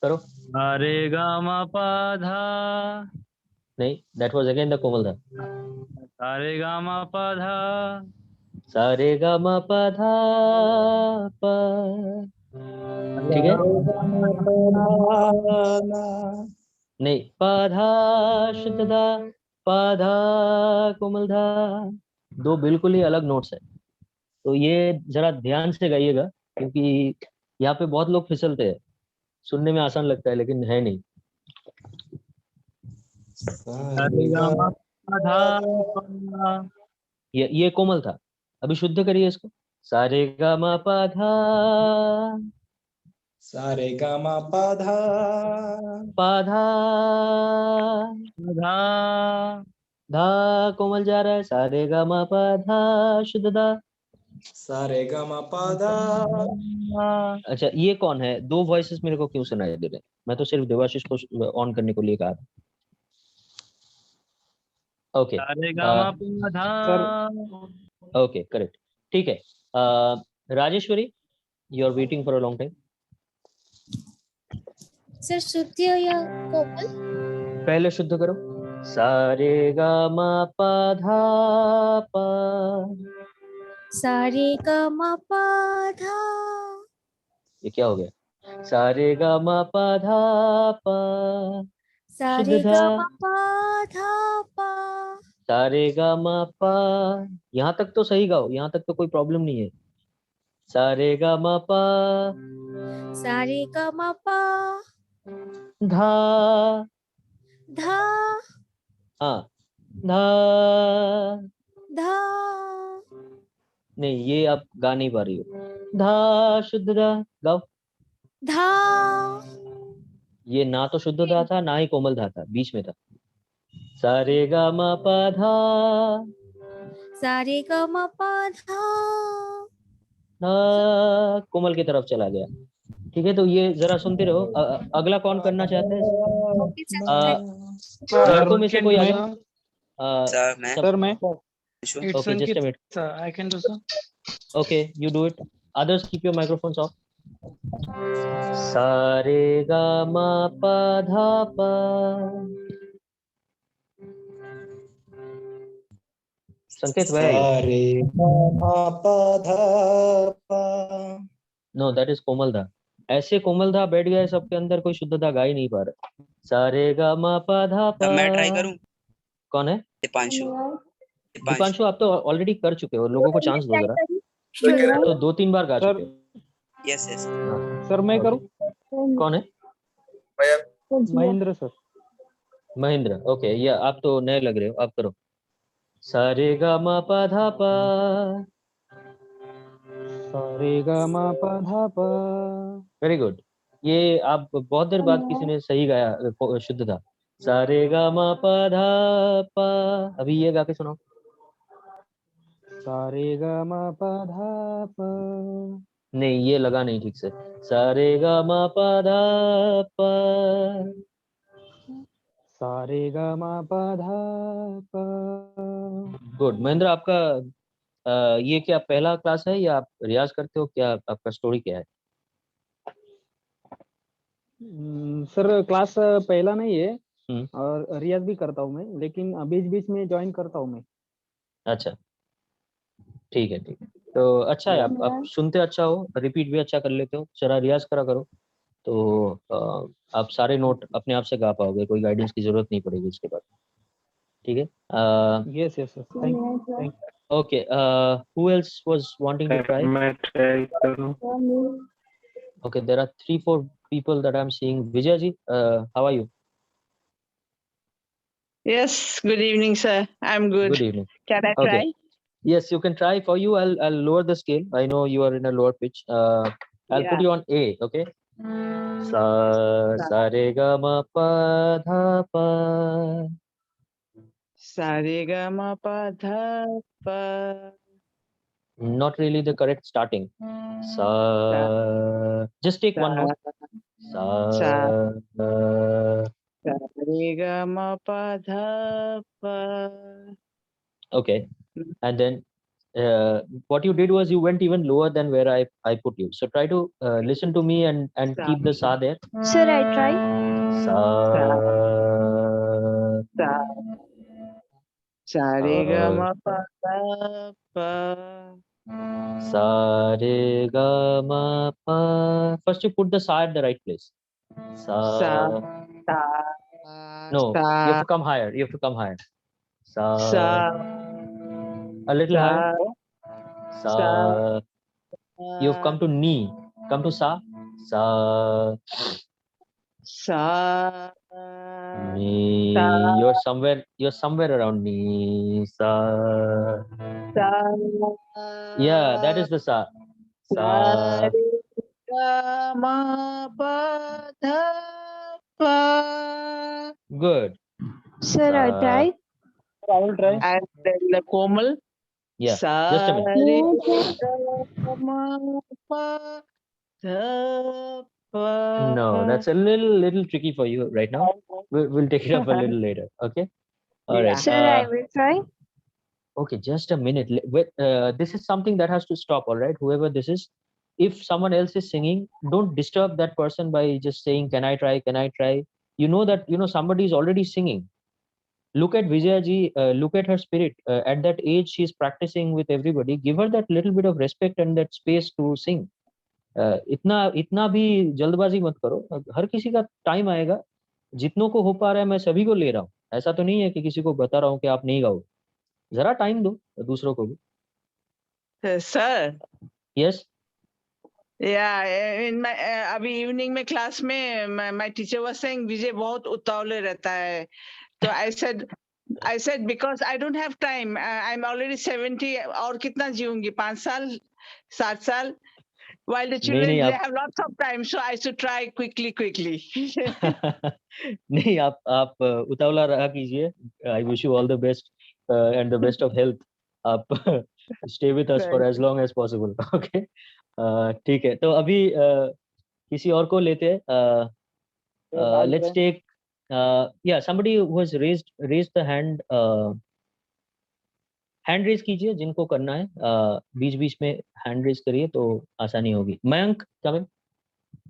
Speaker 2: करो।
Speaker 9: रे गा मा पा धा,
Speaker 2: नहीं, दैट वाज अगेन द कोमल धा।
Speaker 9: रे गा मा पा धा,
Speaker 2: सा रे गा मा पा धा पा। ठीक है, नहीं, पा धा शुद्ध धा, पा धा कोमल धा, दो बिल्कुल ही अलग नोट्स है। तो ये जरा ध्यान से गाइएगा, क्योंकि यहाँ पे बहुत लोग फिसलते हैं। सुनने में आसान लगता है लेकिन है नहीं।
Speaker 9: रे गा मा पा धा पा,
Speaker 2: ये कोमल था। अभी शुद्ध करिए इसको। सा रे गा मा पा धा,
Speaker 5: सा रे गा मा पा धा,
Speaker 2: पा धा,
Speaker 9: धा,
Speaker 2: धा कोमल जा रहा है। सा रे गा मा पा धा शुद्ध धा।
Speaker 5: सा रे गा मा पा धा।
Speaker 2: अच्छा, ये कौन है? दो वॉइसेस मेरे को क्यों सुनाई दे रहे हैं? मैं तो सिर्फ देवाशीष को ऑन करने को लिए कहा था। ओके,
Speaker 9: रे गा मा पा धा।
Speaker 2: ओके, करेक्ट, ठीक है। Rajeshwari, you are waiting for a long time.
Speaker 8: Sir शुद्ध या कोमल?
Speaker 2: पहले शुद्ध करो। सा रे गा मा पा धा पा।
Speaker 8: सा रे गा मा पा धा।
Speaker 2: ये क्या हो गया? सा रे गा मा पा धा पा।
Speaker 8: सा
Speaker 2: शुद्ध
Speaker 8: रे
Speaker 2: धा।
Speaker 8: गा मा पा धा पा।
Speaker 2: सा रे गा मा पा। यहाँ तक तो सही गाओ, यहाँ तक तो कोई प्रॉब्लम नहीं है। सा रे गा मा पा।
Speaker 8: सा रे गा मा पा।
Speaker 2: धा।
Speaker 8: धा
Speaker 2: हाँ, धा।
Speaker 8: धा।
Speaker 2: नहीं, ये आप गा नहीं पा रही हो। धा शुद्ध धा गाओ।
Speaker 8: धा।
Speaker 2: ये ना तो शुद्ध धा था, ना ही कोमल धा था, बीच में था। सा रे गा मा पा धा।
Speaker 8: सा रे गा मा पा धा।
Speaker 2: धा कोमल की तरफ चला गया। ठीक है, तो ये जरा सुनते रहो। अगला कौन करना चाहते हैं?
Speaker 8: Okay sir.
Speaker 2: लड़कों में से कोई आगे?
Speaker 3: सर मैं
Speaker 4: सर मैं
Speaker 7: It's
Speaker 2: Okay, just a
Speaker 7: Ankit,
Speaker 2: minute.
Speaker 7: sir. I can do so.
Speaker 2: Okay, you do it. Others, keep your microphones off. Sa re ga ma pa dha pa. Sanket, where are you?
Speaker 5: सा रे गा मा पा धा पा।
Speaker 2: No, that is कोमल धा। ऐसे कोमल धा बैठ गया है सबके अंदर, कोई शुद्ध धा गा ही नहीं पा रहा। सा रे गा मा पा धा
Speaker 3: अब
Speaker 2: पा।
Speaker 3: मैं ट्राई करूं?
Speaker 2: कौन है?
Speaker 3: दीपांशु।
Speaker 2: दीपांशु, आप तो ऑलरेडी कर चुके हो, लोगों को चांस दो जरा। तो 2-3 बार गा
Speaker 4: सर,
Speaker 2: चुके हो।
Speaker 3: Yes yes.
Speaker 4: सर मैं
Speaker 2: Okay.
Speaker 4: करूं?
Speaker 2: कौन है?
Speaker 4: महेंद्र सर।
Speaker 2: महेंद्र, ओके, ये आप तो नए लग रहे हो, आप करो। सा रे गा मा पा धा पा।
Speaker 4: सा रे गा मा पा धा पा।
Speaker 2: Very good. ये आप बहुत देर बाद किसी ने सही गाया, शुद्ध था। सा रे गा मा पा धा पा। अभी ये गा के सुनाओ।
Speaker 4: सा रे गा मा पा धा पा।
Speaker 2: नहीं, ये लगा नहीं ठीक से। सा रे गा मा पा धा पा।
Speaker 4: सा रे गा मा पा धा पा।
Speaker 2: गुड। महेंद्र, आपका ये क्या पहला क्लास है या आप रियाज करते हो? क्या आपका स्टोरी क्या है?
Speaker 4: सर क्लास पहला नहीं है
Speaker 2: हम्म।
Speaker 4: और रियाज भी करता हूँ मैं, लेकिन बीच बीच में ज्वाइन करता हूँ मैं।
Speaker 2: अच्छा, ठीक है, ठीक है। तो अच्छा है, आप सुनते अच्छा हो, रिपीट भी अच्छा कर लेते हो, जरा रियाज करा करो, तो आप सारे नोट अपने आप से गा पाओगे, कोई गाइडेंस की जरूरत नहीं पड़ेगी इसके बाद। ठीक है।
Speaker 4: Yes yes sir, thank
Speaker 2: okay, who else was wanting to try?
Speaker 1: मैं ट्राई करूं?
Speaker 2: Okay, there are 3-4 people that I'm seeing. Vijay ji, how are you?
Speaker 10: Yes, good evening, sir. I'm good.
Speaker 2: Good evening.
Speaker 10: Can I
Speaker 2: Okay.
Speaker 10: try?
Speaker 2: Yes, you can try. For you, I'll lower the scale. I know you are in a lower pitch. I'll put
Speaker 10: Yeah.
Speaker 2: you on A. Okay. Sa re ga ma pa dha pa.
Speaker 10: Sa re ga ma pa dha pa.
Speaker 2: Not really the correct starting. Sa. Just take one note. Sa.
Speaker 10: Sa re ga ma pa dha pa.
Speaker 2: Okay. And then what you did was you went even lower than where I put you. So try to listen to me and keep the sa there.
Speaker 6: Sir, I try.
Speaker 2: Sa.
Speaker 10: Sa re ga ma pa dha pa.
Speaker 2: Sa re ga ma pa. First you put the sa at the right place.
Speaker 10: Sa.
Speaker 2: No, you have
Speaker 10: Sa.
Speaker 2: to come higher. You have to come higher. Sa.
Speaker 10: Sa.
Speaker 2: A little
Speaker 10: Sa.
Speaker 2: higher. Sa.
Speaker 10: Sa.
Speaker 2: You've come to ni. Come to sa. Sa.
Speaker 10: Sa.
Speaker 2: Ni. You're somewhere around ni. Sa.
Speaker 10: Sa.
Speaker 2: Yeah, that is the sa. Sa.
Speaker 10: re ga ma pa dha pa.
Speaker 2: Good.
Speaker 6: Sir, I
Speaker 2: Sa.
Speaker 6: try.
Speaker 4: I will try.
Speaker 10: And then the komal.
Speaker 2: Yeah,
Speaker 10: Sa
Speaker 2: just a minute.
Speaker 10: re ga ma pa dha pa.
Speaker 2: No, that's a little tricky for you right now. We'll take it up a little later. Okay. All right.
Speaker 6: Sir, I will try.
Speaker 2: Okay, just a minute. Wait, this is something that has to stop. All right. Whoever this is, if someone else is singing, don't disturb that person by just saying, "Can I try? Can I try?" You know that somebody is already singing. Look at Vijaya ji. Look at her spirit. At that age, she's practicing with everybody. Give her that little bit of respect and that space to sing. इतना भी जल्दबाजी मत करो. हर किसी का time आएगा. जितनों को हो पा रहा है मैं सभी को ले रहा हूँ. ऐसा तो नहीं है कि किसी को बता रहा हूँ कि आप नहीं गाओ. जरा टाइम दो दूसरों को भी.
Speaker 10: Sir.
Speaker 2: Yes.
Speaker 10: Yeah, in my अभी इवनिंग में क्लास में my teacher was saying विजय बहुत उतावले रहता है. So I said because I don't have time. I'm already 70. और कितना जीऊंगी? 5 साल, 7 साल. While the children they have lots of time, so I should try quickly.
Speaker 2: नहीं, आप उतावला रहा कीजिए. I wish you all the best and the best of health. आप stay with us for as long as possible. Okay. ठीक है. तो अभी किसी और को लेते हैं. Let's take somebody who has raised the hand. Hand raise कीजिए जिनको करना है. बीच बीच में हैंड रेज करिए तो आसानी होगी. मयंक कमिंग.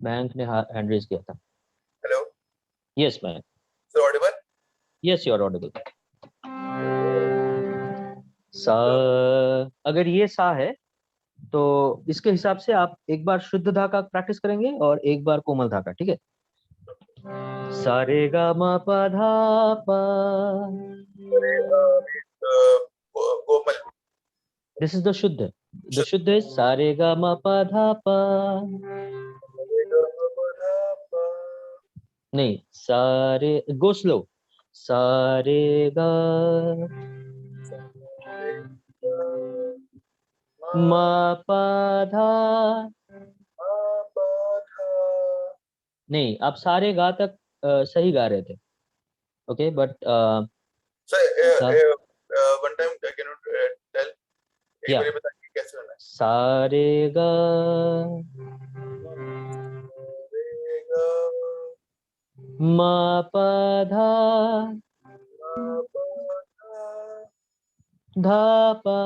Speaker 2: मयंक ने हैंड रेज किया था.
Speaker 11: Hello.
Speaker 2: Yes Mayank.
Speaker 11: So audible.
Speaker 2: Yes you are audible. सा. अगर ये सा है तो इसके हिसाब से आप एक बार शुद्ध धा का प्रैक्टिस करेंगे और एक बार कोमल धा का. ठीक है. सा रे गा मा पा धा पा.
Speaker 11: कोमल.
Speaker 2: This is the Shuddha. The Shuddha is sa re ga ma pa dha pa. नहीं, sa re. Go slow. Sa re ga ma pa dha. नहीं, आप सारे गा तक सही गा रहे थे. Okay, but
Speaker 11: one time can you tell? एक बार बताइए कैसे होना है.
Speaker 2: सा रे गा मा पा धा धा पा.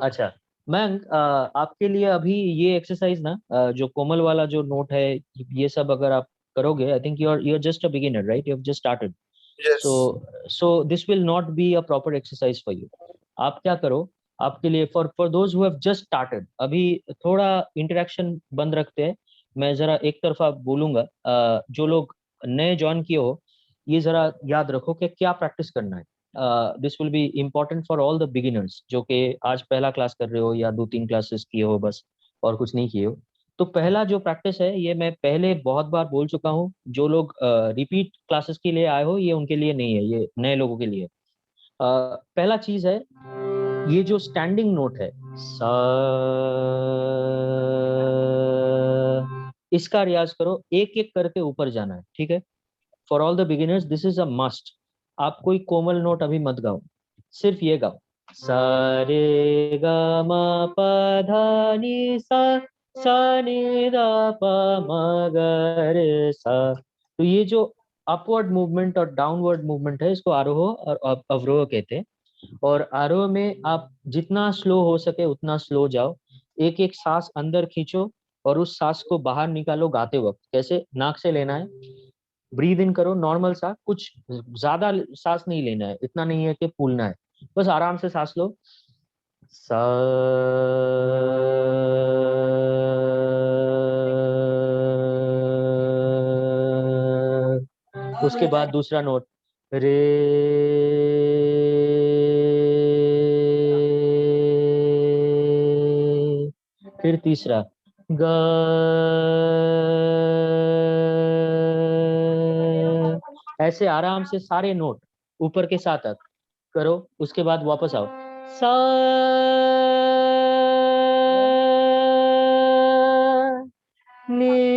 Speaker 2: अच्छा मैंक, आपके लिए अभी ये एक्सरसाइज ना जो कोमल वाला जो नोट है ये सब अगर आप करोगे, I think you are just a beginner, right? You have just started.
Speaker 11: Yes.
Speaker 2: So this will not be a proper exercise for you. आप क्या करो, आपके लिए for those who have just started, अभी थोड़ा interaction बंद रखते हैं. मैं जरा एक तरफा बोलूंगा. जो लोग नए ज्वाइन किए हो ये जरा याद रखो कि क्या प्रैक्टिस करना है. This will be important for all the beginners जो कि आज पहला क्लास कर रहे हो या 2-3 क्लासेस किए हो बस और कुछ नहीं किए हो. तो पहला जो प्रैक्टिस है ये मैं पहले बहुत बार बोल चुका हूँ. जो लोग रिपीट क्लासेस के लिए आए हो ये उनके लिए नहीं है, ये नए लोगों के लिए. पहला चीज है ये जो स्टैंडिंग नोट है सा, इसका रियाज करो. एक एक करके ऊपर जाना है. ठीक है. For all the beginners this is a must. आप कोई कोमल नोट अभी मत गाओ, सिर्फ ये गाओ सा रे गा मा पा धा नी सा सा नी दा पा मा गा रे सा. तो ये जो अपवर्ड मूवमेंट और डाउनवर्ड मूवमेंट है इसको आरोह और अवरोह कहते हैं. और आरोह में आप जितना स्लो हो सके उतना स्लो जाओ, एक एक सांस अंदर खींचो और उस सांस को बाहर निकालो गाते वक्त। कैसे? नाक से लेना है, ब्रीद इन करो नॉर्मल सा, कुछ ज्यादा सांस नहीं लेना है, इतना नहीं है कि फूलना है, बस आराम से सांस लो। सा उसके बाद दूसरा नोट रे, फिर तीसरा ग, ऐसे आराम से सारे नोट ऊपर के साथ तक करो। उसके बाद वापस आओ सा नी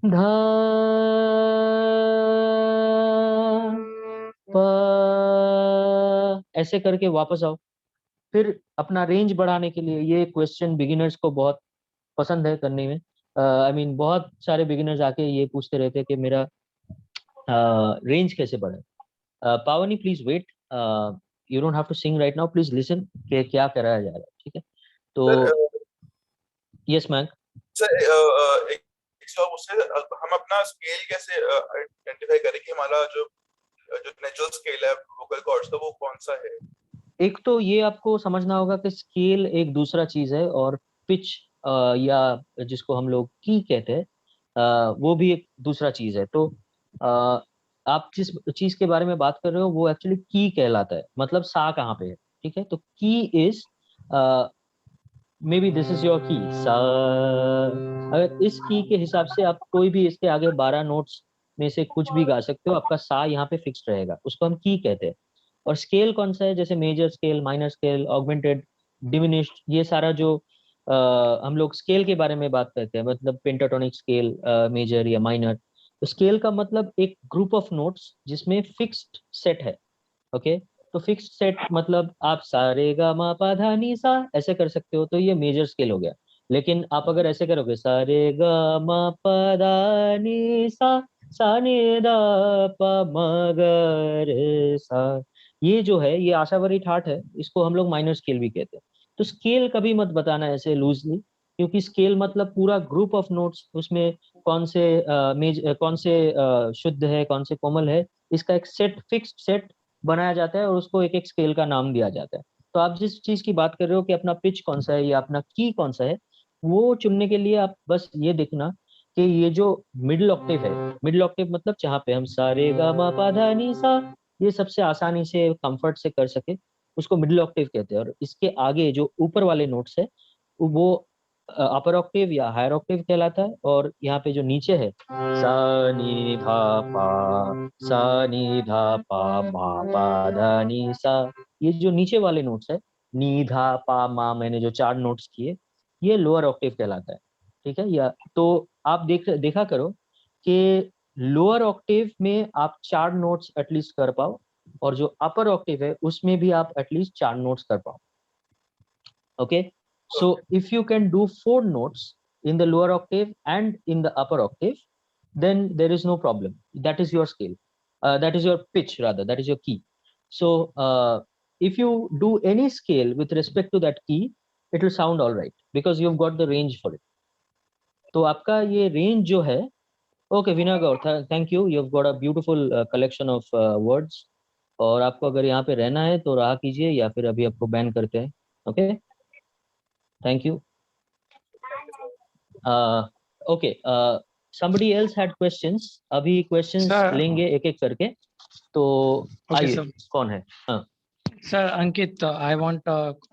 Speaker 2: धा प, ऐसे करके वापस आओ। फिर अपना रेंज बढ़ाने के लिए, ये क्वेश्चन बिगिनर्स को बहुत पसंद है करने में, आई मीन बहुत सारे बिगिनर्स आके ये पूछते रहते हैं कि मेरा रेंज कैसे बढ़े। Pavani please wait, you don't have to sing right now, please listen कि क्या कराया जा रहा है, ठीक है? तो यस मैम
Speaker 11: सर एक सवाल मुझसे, हम अपना स्केल कैसे आइडेंटिफाई करें कि हमारा जो नेचुरल स्केल है वोकल कॉर्ड्स का वो कौन सा है?
Speaker 2: एक तो ये आपको समझना होगा कि स्केल एक दूसरा चीज है और पिच या जिसको हम लोग की कहते हैं वो भी एक दूसरा चीज है। तो आप जिस चीज के बारे में बात कर रहे हो वो एक्चुअली की कहलाता है, मतलब सा कहाँ पे है, ठीक है? तो की is may be this is your की सा। अगर इस की के हिसाब से आप कोई भी इसके आगे 12 नोट्स में से कुछ भी गा सकते हो, आपका सा यहाँ पे फिक्स्ड रहेगा, उसको हम की कहते हैं। और स्केल कौन सा है? जैसे major scale, minor scale, augmented, diminished, ये सारा जो हम लोग स्केल के बारे में बात करते हैं, मतलब पेंटाटोनिक स्केल, मेजर या माइनर। तो स्केल का मतलब एक ग्रुप ऑफ नोट्स जिसमें फिक्स्ड सेट है, ओके? तो फिक्स्ड सेट मतलब आप सा रे गा मा पा धा नी सा ऐसे कर सकते हो, तो ये मेजर स्केल हो गया। लेकिन आप अगर ऐसे करोगे सा रे गा मा पा धा नी सा नी दा पा मा गा रे सा, ये जो है ये आशावरी ठाट है, इसको हम लोग माइनर स्केल भी कहते हैं। तो स्केल कभी मत बताना ऐसे लूजली, क्योंकि स्केल मतलब पूरा ग्रुप ऑफ नोट्स, उसमें कौन से कौन से शुद्ध है, कौन से कोमल है, इसका एक सेट, फिक्स्ड सेट बनाया जाता है और उसको एक एक स्केल का नाम दिया जाता है। तो आप जिस चीज की बात कर रहे हो कि अपना पिच कौन सा है या अपना की कौन सा है, वो चुनने के लिए आप बस ये देखना कि ये जो मिडिल ऑक्टेव है, मिडिल ऑक्टेव मतलब जहाँ पे हम सा रे गा मा पा धा नी सा ये सबसे आसानी से कंफर्ट से कर सके, उसको मिडिल ऑक्टेव कहते हैं। और इसके आगे जो ऊपर वाले नोट्स है वो अपर ऑक्टेव या हायर ऑक्टेव कहलाता है। और यहाँ पे जो नीचे है सा नी धा पा मा पा धा नी सा, ये जो नीचे वाले नोट्स है नी धा पा मा, मैंने जो 4 नोट्स किए, ये लोअर ऑक्टेव कहलाता है, ठीक है? या तो आप देखा करो कि लोअर ऑक्टेव में आप 4 नोट्स एटलीस्ट कर पाओ, और जो अपर ऑक्टेव है उसमें भी आप एटलीस्ट 4 नोट्स कर पाओ, okay? So if you can do 4 notes in the lower octave and in the upper octave, then there is no problem. That is your scale. That is your pitch rather. That is your key. So if you do any scale with respect to that key, it will sound all right because you've got the range for it. तो आपका ये range जो है, okay, Vinay Gaur, thank you. You've got a beautiful collection of words. और आपको अगर यहाँ पे रहना है तो रहा कीजिए, या फिर अभी आपको बैन करते हैं, okay? Thank you. Okay. Somebody else had questions. अभी questions लेंगे एक एक करके, तो आइए कौन है? हाँ
Speaker 7: Sir, Ankit, I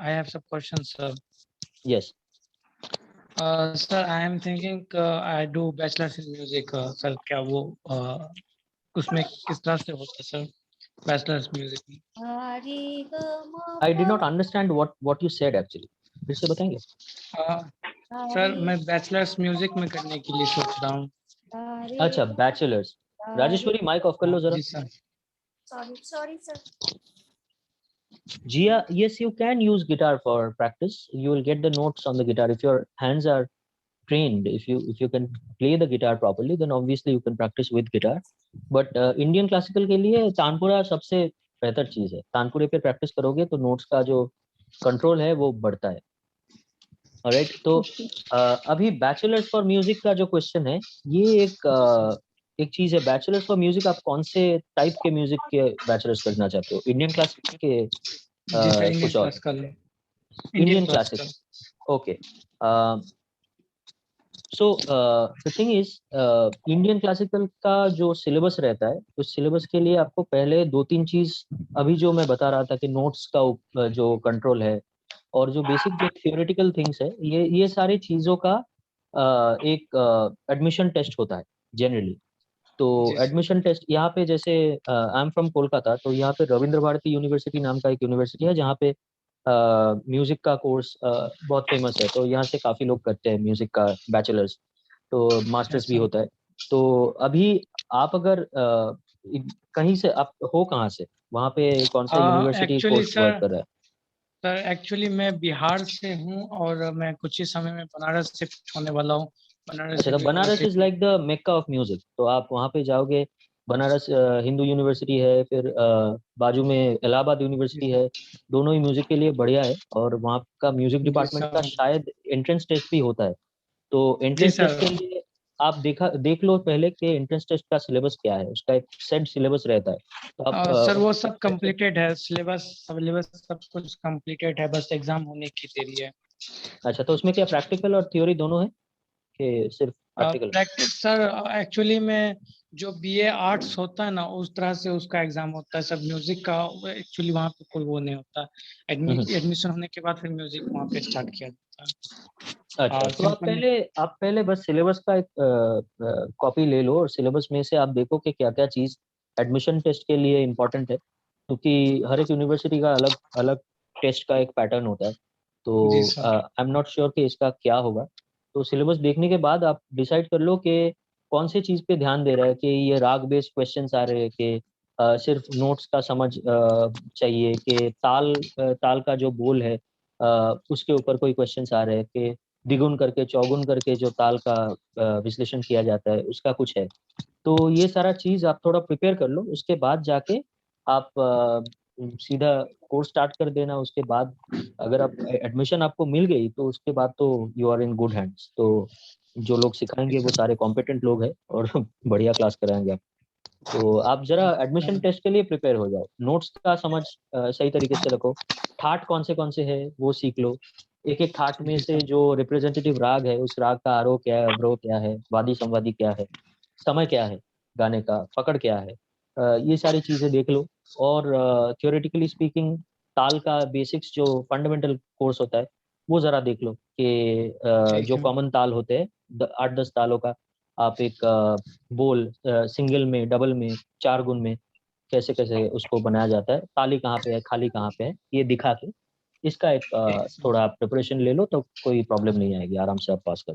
Speaker 7: have some questions, sir.
Speaker 2: Yes.
Speaker 7: Sir, I am thinking I do bachelor's in music. Sir, क्या वो उसमें किस तरह से होता है, sir? Bachelor's music.
Speaker 2: I did not understand what you said actually. फिर से बताएंगे?
Speaker 7: सर मैं बैचलर्स म्यूजिक में करने के लिए सोच रहा हूँ।
Speaker 2: अच्छा, बैचलर्स। राजेश्वरी माइक ऑफ कर लो जरा।
Speaker 7: जी sir.
Speaker 8: Sorry sir.
Speaker 2: Jia, yes, you can use guitar for practice. You will get the notes on the guitar if your hands are trained. If you can play the guitar properly, then obviously you can practice with guitar. But Indian classical के लिए तानपुरा सबसे बेहतर चीज है। तानपुरे पे practice करोगे तो notes का जो कंट्रोल है वो बढ़ता है। ऑलराइट, तो अभी बैचलर्स फॉर म्यूजिक का जो क्वेश्चन है, ये एक चीज है। बैचलर्स फॉर म्यूजिक, आप कौन से टाइप के म्यूजिक के बैचलर्स करना चाहते हो? इंडियन क्लासिकल के
Speaker 7: जी सर, इंडियन
Speaker 2: कुछ और?
Speaker 7: Classical.
Speaker 2: Indian classical, okay. So the thing is, Indian classical का जो सिलेबस रहता है, उस सिलेबस के लिए आपको पहले 2-3 चीज, अभी जो मैं बता रहा था कि नोट्स का जो कंट्रोल है और जो बेसिक जो थियोरेटिकल थिंग्स है, ये सारी चीजों का एक एडमिशन टेस्ट होता है जनरली। तो एडमिशन टेस्ट यहाँ पे, जैसे आई एम फ्रॉम कोलकाता, तो यहाँ पे रविंद्र भारती यूनिवर्सिटी नाम का एक यूनिवर्सिटी है जहाँ पे म्यूजिक का कोर्स बहुत फेमस है। तो यहाँ से काफी लोग करते हैं म्यूजिक का बैचलर्स, तो मास्टर्स भी होता है। तो अभी आप अगर कहीं से, आप हो कहाँ से, वहाँ पे कौन सा यूनिवर्सिटी कोर्स वर्क कर रहा है?
Speaker 7: सर एक्चुअली मैं बिहार से हूँ और मैं कुछ ही समय में बनारस शिफ्ट होने वाला हूँ।
Speaker 2: अच्छा, तो Banaras is like the Mecca of music. तो आप वहाँ पे जाओगे, बनारस हिंदू यूनिवर्सिटी है, फिर बाजू में इलाहाबाद यूनिवर्सिटी है, दोनों ही म्यूजिक के लिए बढ़िया है। और वहाँ का म्यूजिक डिपार्टमेंट का शायद एंट्रेंस टेस्ट भी होता है। तो एंट्रेंस टेस्ट के लिए आप देख लो पहले कि एंट्रेंस टेस्ट का सिलेबस क्या है, उसका एक सेट सिलेबस रहता है। तो आप
Speaker 7: सर वो सब कंप्लीटेड है, सिलेबस सब कुछ कंप्लीटेड है, बस एग्जाम होने की देरी है।
Speaker 2: अच्छा, तो उसमें क्या प्रैक्टिकल और थ्योरी दोनों है कि सिर्फ प्रैक्टिकल?
Speaker 7: प्रैक्टिस सर, एक्चुअली में जो बीए आर्ट्स होता है ना, उस तरह से उसका एग्जाम होता है। सब म्यूजिक का एक्चुअली वहाँ पे कोई वो नहीं होता। एडमिशन होने के बाद फिर म्यूजिक वहाँ पे स्टार्ट किया जाता है।
Speaker 2: अच्छा, तो आप पहले बस सिलेबस का एक कॉपी ले लो और सिलेबस में से आप देखो कि क्या क्या चीज एडमिशन टेस्ट के लिए इम्पोर्टेंट है, क्योंकि हर एक यूनिवर्सिटी का अलग अलग टेस्ट का एक पैटर्न होता है। तो आई एम नॉट श्योर कि इसका क्या होगा। तो सिलेबस देखने के बाद आप डिसाइड कर लो कि कौन सी चीज पे ध्यान दे रहा है, कि ये राग बेस्ड क्वेश्चंस आ रहे हैं कि सिर्फ नोट्स का समझ चाहिए, कि ताल का जो बोल है उसके ऊपर कोई क्वेश्चंस आ रहे हैं, कि द्विगुण करके चौगुन करके जो ताल का विश्लेषण किया जाता है उसका कुछ है। तो ये सारा चीज आप थोड़ा प्रिपेयर कर लो, उसके बाद जाके आप सीधा कोर्स स्टार्ट कर देना। उसके बाद अगर आप एडमिशन आपको मिल गई तो उसके बाद तो you are in good hands. तो जो लोग सिखाएंगे वो सारे कॉम्पिटेंट लोग हैं और बढ़िया क्लास कराएंगे आप। तो आप जरा एडमिशन टेस्ट के लिए प्रिपेयर हो जाओ, नोट्स का समझ सही तरीके से रखो, ठाट कौन से है वो सीख लो। एक एक ठाट में से जो रिप्रेजेंटेटिव राग है, उस राग का आरोह क्या है, अवरोह क्या है, वादी संवादी क्या है, समय क्या है गाने का, पकड़ क्या है, ये सारी चीजें देख लो। और थियोरेटिकली स्पीकिंग, ताल का बेसिक्स जो फंडामेंटल कोर्स होता है वो जरा देख लो कि जो कॉमन ताल होते हैं 8-10 तालों का, आप एक बोल सिंगल में, डबल में, 4 गुण में कैसे कैसे उसको बनाया जाता है, ताली कहाँ पे है, खाली कहाँ पे है, ये दिखा के इसका एक थोड़ा प्रिपरेशन ले लो तो कोई प्रॉब्लम नहीं आएगी, आराम से आप पास कर।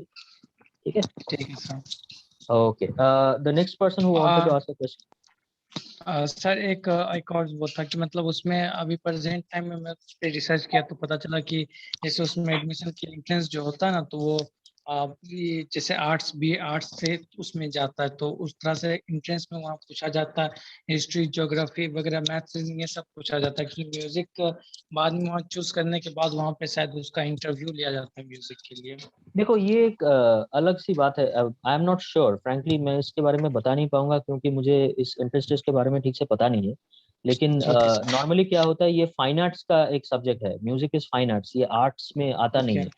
Speaker 2: ठीक है?
Speaker 7: ठीक है सर।
Speaker 2: Okay, the next person who wanted to ask a question.
Speaker 7: Sir एक और वो था कि मतलब उसमें अभी प्रेजेंट टाइम में मैं उस पे रिसर्च किया तो पता चला कि जैसे उसमें एडमिशन की एंट्रेंस जो होता है ना, तो वो ये जैसे आर्ट्स से उसमें जाता है, तो उस तरह से एंट्रेंस में वहाँ पूछा जाता है हिस्ट्री, ज्योग्राफी वगैरह, मैथ्स, ये सब पूछा जाता है। कि म्यूजिक बाद में वहाँ चूज करने के बाद वहाँ पे शायद उसका इंटरव्यू लिया जाता है म्यूजिक के लिए।
Speaker 2: देखो, ये एक अलग सी बात है। I am not sure, frankly मैं इसके बारे में बता नहीं पाऊंगा क्योंकि मुझे इस इंटरेस्ट के बारे में ठीक से पता नहीं है। लेकिन नॉर्मली क्या होता है, ये फाइन आर्ट्स का एक सब्जेक्ट है, म्यूजिक इज फाइन आर्ट्स, ये आर्ट्स में आता नहीं है।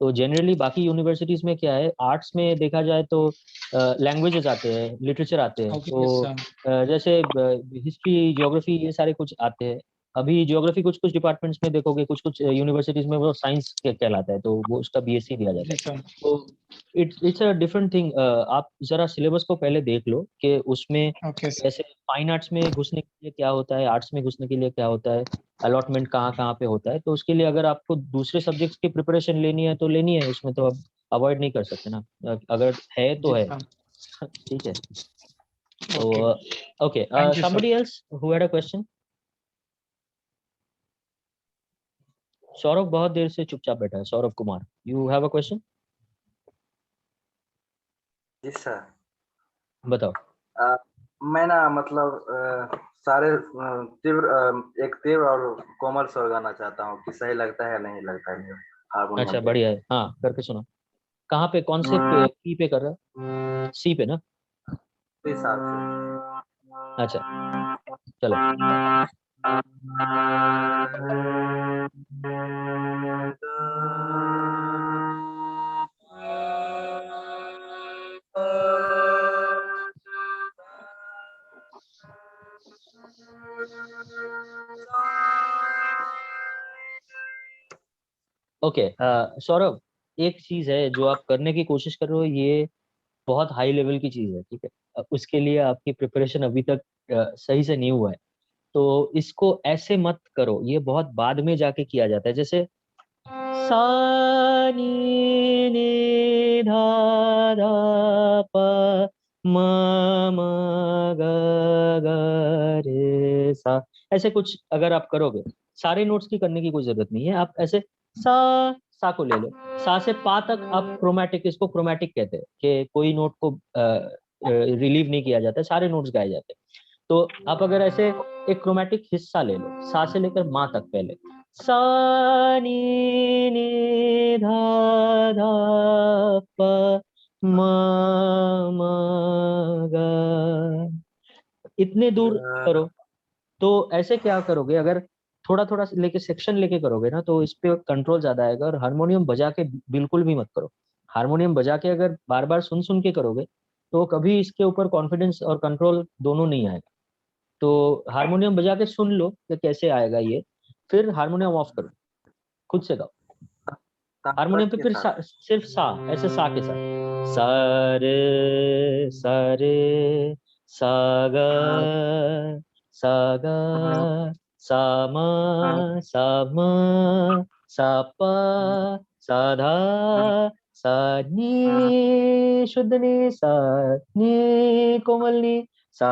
Speaker 2: तो जनरली बाकी यूनिवर्सिटीज में क्या है, आर्ट्स में देखा जाए तो लैंग्वेजेस आते हैं, लिटरेचर आते हैं। तो जैसे हिस्ट्री, ज्योग्राफी, ये सारे कुछ आते हैं। अभी ज्योग्राफी कुछ कुछ डिपार्टमेंट्स में देखोगे, कुछ कुछ यूनिवर्सिटीज में वो साइंस कहलाता है, तो वो उसका बीएससी दिया जाता है। तो इट्स अ डिफरेंट थिंग। आप जरा सिलेबस को पहले देख लो कि उसमें जैसे फाइन आर्ट्स में घुसने के लिए क्या होता है, आर्ट्स में घुसने के लिए क्या होता है, अलॉटमेंट कहाँ कहाँ पे होता है। तो उसके लिए अगर आपको दूसरे सब्जेक्ट्स की प्रिपरेशन लेनी है तो लेनी है, उसमें तो आप अवॉइड नहीं कर सकते ना, अगर है तो है। ठीक है? तो okay, somebody else who had a question? Saurabh बहुत देर से चुपचाप बैठा है। Saurabh Kumar, you have a question?
Speaker 12: जी सर।
Speaker 2: बताओ।
Speaker 12: मैं ना मतलब सारे एक तीव्र और कोमल स्वर गाना चाहता हूँ कि सही लगता है या नहीं लगता है मुझे हारमोनियम
Speaker 2: अच्छा
Speaker 12: पे।
Speaker 2: बढ़िया है, हाँ करके सुना। कहाँ पे, कौन से की पे कर रहा है? सी पे ना?
Speaker 12: इस हिसाब से।
Speaker 2: अच्छा चलो। ओके सौरभ, एक चीज है जो आप करने की कोशिश कर रहे हो, ये बहुत हाई लेवल की चीज है, ठीक है। उसके लिए आपकी प्रिपरेशन अभी तक सही से नहीं हुआ है, तो इसको ऐसे मत करो, ये बहुत बाद में जाके किया जाता है। जैसे सा नी नी धा धा प म म ग ग रे सा, ऐसे कुछ अगर आप करोगे, सारे नोट्स की करने की कोई जरूरत नहीं है। आप ऐसे सा को ले लो, सा से पा तक आप क्रोमैटिक, इसको क्रोमैटिक कहते हैं कि कोई नोट को रिलीव नहीं किया जाता है, सारे नोट्स गाए जाते हैं। तो आप अगर ऐसे एक क्रोमैटिक हिस्सा ले लो, सा से लेकर मा तक, पहले सा नी नी धा धा प म म ग, इतने दूर करो। तो ऐसे क्या करोगे, अगर थोड़ा थोड़ा लेके सेक्शन लेके करोगे ना, तो इस पे कंट्रोल ज्यादा आएगा। और हारमोनियम बजा के बिल्कुल भी मत करो। हारमोनियम बजा के अगर बार बार सुन सुन के करोगे, तो कभी इसके ऊपर कॉन्फिडेंस और कंट्रोल दोनों नहीं आएगा। तो हारमोनियम बजा के सुन लो कि कैसे आएगा ये, फिर हारमोनियम ऑफ करो, खुद से गाओ। हारमोनियम पे फिर सिर्फ सा, ऐसे सा के साथ सा रे सा रे सा गा सा गा सा मा सा मा सा पा सा धा सा नी शुद्ध नी सा नी कोमल नी सा।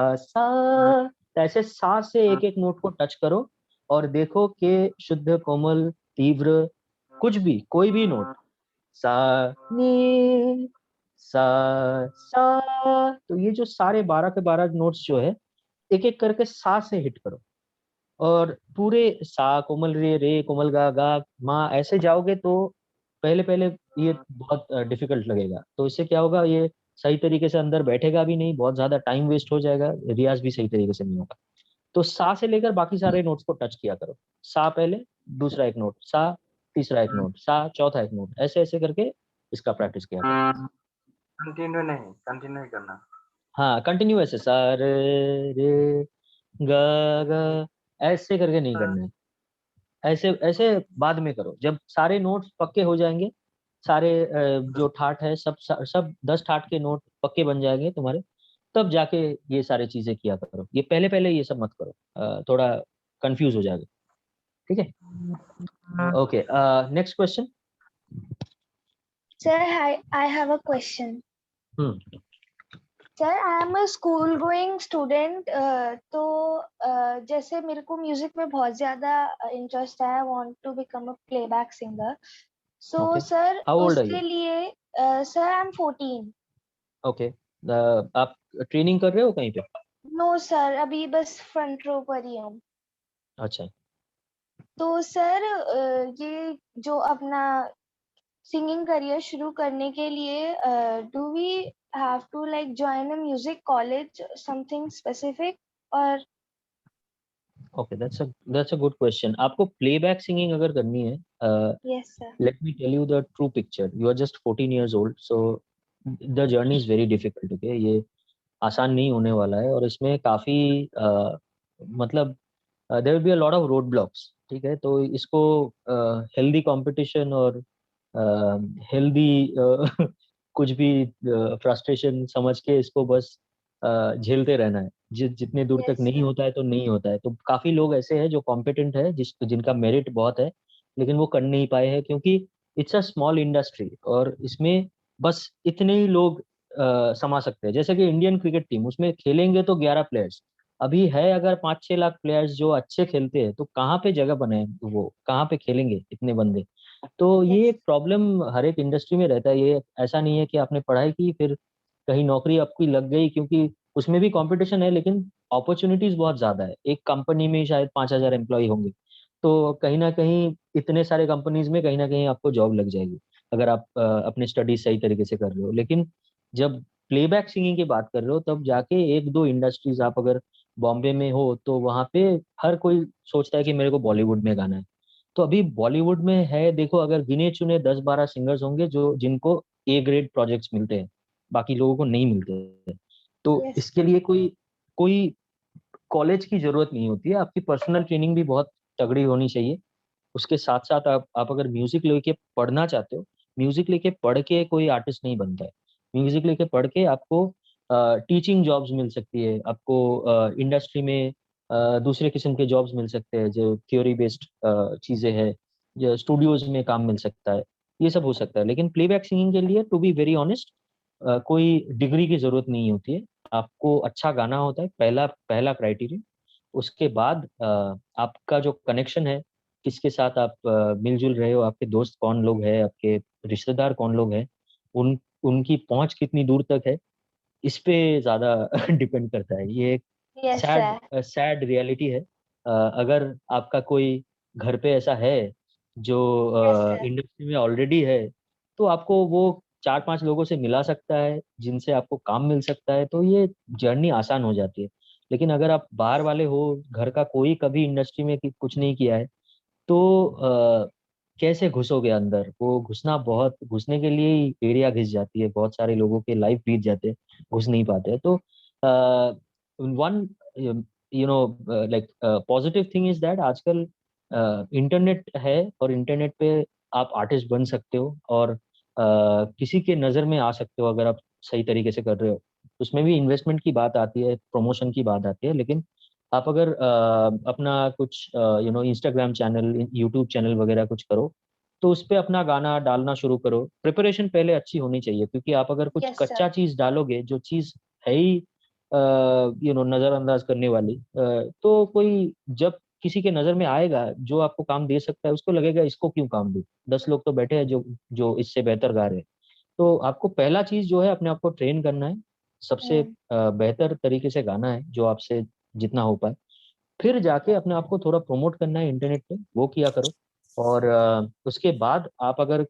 Speaker 2: ऐसे सा से एक एक नोट को टच करो और देखो कि शुद्ध, कोमल, तीव्र, कुछ भी, कोई भी नोट, सा नी सा, तो ये जो सारे 12 के 12 नोट्स जो है, एक एक करके सा से हिट करो। और पूरे सा कोमल रे कोमल गा मा, ऐसे जाओगे तो पहले पहले ये बहुत डिफिकल्ट लगेगा। तो इससे क्या होगा, ये सही तरीके से अंदर बैठेगा भी नहीं, बहुत ज्यादा टाइम वेस्ट हो जाएगा, रियाज भी सही तरीके से नहीं होगा। तो सा से लेकर बाकी सारे नोट्स को टच किया करो। सा पहले, दूसरा एक नोट, सा तीसरा एक नोट, सा चौथा एक नोट, ऐसे ऐसे करके इसका प्रैक्टिस किया करो।
Speaker 12: कंटिन्यू करना।
Speaker 2: हाँ कंटिन्यू, ऐसे सा रे ग ऐसे करके नहीं करना है। ऐसे ऐसे बाद में करो, जब सारे नोट्स पक्के हो जाएंगे, सारे जो ठाट है सब 10 ठाट के नोट पक्के बन जाएंगे तुम्हारे, तब जाके ये सारी चीजें किया करो। ये पहले पहले ये सब मत करो, थोड़ा कंफ्यूज हो जाएगा, ठीक है। Okay, next question.
Speaker 6: Sir, I have a question. Sir I am a school going student, तो जैसे मेरे को म्यूजिक में बहुत ज्यादा इंटरेस्ट है, I want to become a playback singer. So sir उसके लिए सर आई एम 14।
Speaker 2: ओके, आप ट्रेनिंग कर रहे हो कहीं पे?
Speaker 6: नो सर, अभी बस फ्रंट रो पर ही हूँ।
Speaker 2: अच्छा,
Speaker 6: तो सर ये जो अपना सिंगिंग करियर शुरू करने के लिए do we have to like join a music college, something specific? और
Speaker 2: okay, that's a good question. आपको प्लेबैक सिंगिंग अगर करनी है,
Speaker 6: yes sir,
Speaker 2: let me tell you the true picture. You are just 14 years old, so the journey is very difficult. Okay, ये आसान नहीं होने वाला है, और इसमें काफी मतलब there will be a lot of road blocks, ठीक है। तो इसको हेल्दी कंपटीशन और हेल्दी कुछ भी फ्रस्ट्रेशन समझ के इसको बस झेलते रहना है। जितने दूर तक नहीं होता है तो नहीं होता है। तो काफी लोग ऐसे हैं जो कॉम्पिटेंट है, जिनका मेरिट बहुत है, लेकिन वो कर नहीं पाए हैं, क्योंकि इट्स अ स्मॉल इंडस्ट्री और इसमें बस इतने ही लोग समा सकते हैं। जैसे कि इंडियन क्रिकेट टीम, उसमें खेलेंगे तो 11 प्लेयर्स, अभी है अगर 5-6 लाख प्लेयर्स जो अच्छे खेलते हैं, तो कहाँ पे जगह बने, वो कहाँ पे खेलेंगे इतने बंदे। तो ये एक प्रॉब्लम हर एक इंडस्ट्री में रहता है। ये ऐसा नहीं है कि आपने पढ़ाई की फिर कहीं नौकरी आपकी लग गई, क्योंकि उसमें भी कंपटीशन है, लेकिन अपॉर्चुनिटीज बहुत ज्यादा है। एक कंपनी में शायद 5,000 एम्प्लॉय होंगे, तो कहीं ना कहीं इतने सारे कंपनीज में कहीं ना कहीं आपको जॉब लग जाएगी अगर आप अपने स्टडीज सही तरीके से कर रहे हो। लेकिन जब प्लेबैक सिंगिंग की बात कर रहे हो तब जाके एक दो इंडस्ट्रीज, आप अगर बॉम्बे में हो तो वहां पे हर कोई सोचता है कि मेरे को बॉलीवुड में गाना है। तो अभी बॉलीवुड में है, देखो अगर गिने चुने 10-12 सिंगर्स होंगे जो जिनको ए ग्रेड प्रोजेक्ट्स मिलते हैं, बाकी लोगों को नहीं मिलते हैं। तो
Speaker 6: Yes.
Speaker 2: इसके लिए कोई कोई कॉलेज की जरूरत नहीं होती है, आपकी पर्सनल ट्रेनिंग भी बहुत तगड़ी होनी चाहिए। उसके साथ साथ आप अगर म्यूजिक लेके पढ़ना चाहते हो, म्यूजिक लेके पढ़ के कोई आर्टिस्ट नहीं बनता है। म्यूजिक लेके पढ़ के आपको टीचिंग जॉब्स मिल सकती है, आपको इंडस्ट्री में दूसरे किस्म के जॉब्स मिल सकते हैं जो थ्योरी बेस्ड चीजें हैं, जो स्टूडियोज में काम मिल सकता है, ये सब हो सकता है। लेकिन प्लेबैक सिंगिंग के लिए टू बी वेरी ऑनेस्ट कोई डिग्री की जरूरत नहीं होती है। आपको अच्छा गाना होता है पहला पहला क्राइटेरिया। उसके बाद आपका जो कनेक्शन है, किसके साथ आप मिलजुल रहे हो, आपके दोस्त कौन लोग हैं, आपके रिश्तेदार कौन लोग हैं, उनकी पहुंच कितनी दूर तक है, इस पे ज्यादा डिपेंड करता है। ये एक
Speaker 6: Yes,
Speaker 2: sad
Speaker 6: sir.
Speaker 2: Sad reality है। अगर आपका कोई घर पे ऐसा है जो
Speaker 6: Yes, sir.
Speaker 2: इंडस्ट्री में ऑलरेडी है, तो आपको वो 4-5 लोगों से मिला सकता है जिनसे आपको काम मिल सकता है, तो ये जर्नी आसान हो जाती है। लेकिन अगर आप बाहर वाले हो, घर का कोई कभी इंडस्ट्री में कुछ नहीं किया है, तो कैसे घुसोगे अंदर? वो घुसने के लिए ही एरिया घिस जाती है, बहुत सारे लोगों के लाइफ बीत जाते हैं, घुस नहीं पाते हैं। तो one like positive thing is that आजकल इंटरनेट है, और इंटरनेट पे आप आर्टिस्ट बन सकते हो और किसी के नज़र में आ सकते हो अगर आप सही तरीके से कर रहे हो। उसमें भी इन्वेस्टमेंट की बात आती है, प्रमोशन की बात आती है, लेकिन आप अगर अपना कुछ इंस्टाग्राम चैनल, यूट्यूब चैनल वगैरह कुछ करो, तो उस पे अपना गाना डालना शुरू करो। प्रिपरेशन पहले अच्छी होनी चाहिए, क्योंकि आप अगर कुछ
Speaker 6: Yes, sir.
Speaker 2: कच्चा चीज डालोगे, जो चीज है ही नजरअंदाज करने वाली, तो कोई जब किसी के नजर में आएगा जो आपको काम दे सकता है, उसको लगेगा इसको क्यों काम दूं, 10 लोग तो बैठे हैं जो जो इससे बेहतर गा रहे हैं। तो आपको पहला चीज जो है अपने आप को ट्रेन करना है, सबसे
Speaker 6: Hmm.
Speaker 2: बेहतर तरीके से गाना है जो आपसे जितना हो पाए। फिर जाके अपने आप को थोड़ा प्रमोट करना है इंटरनेट पे, वो किया करो। और उसके बाद आप अगर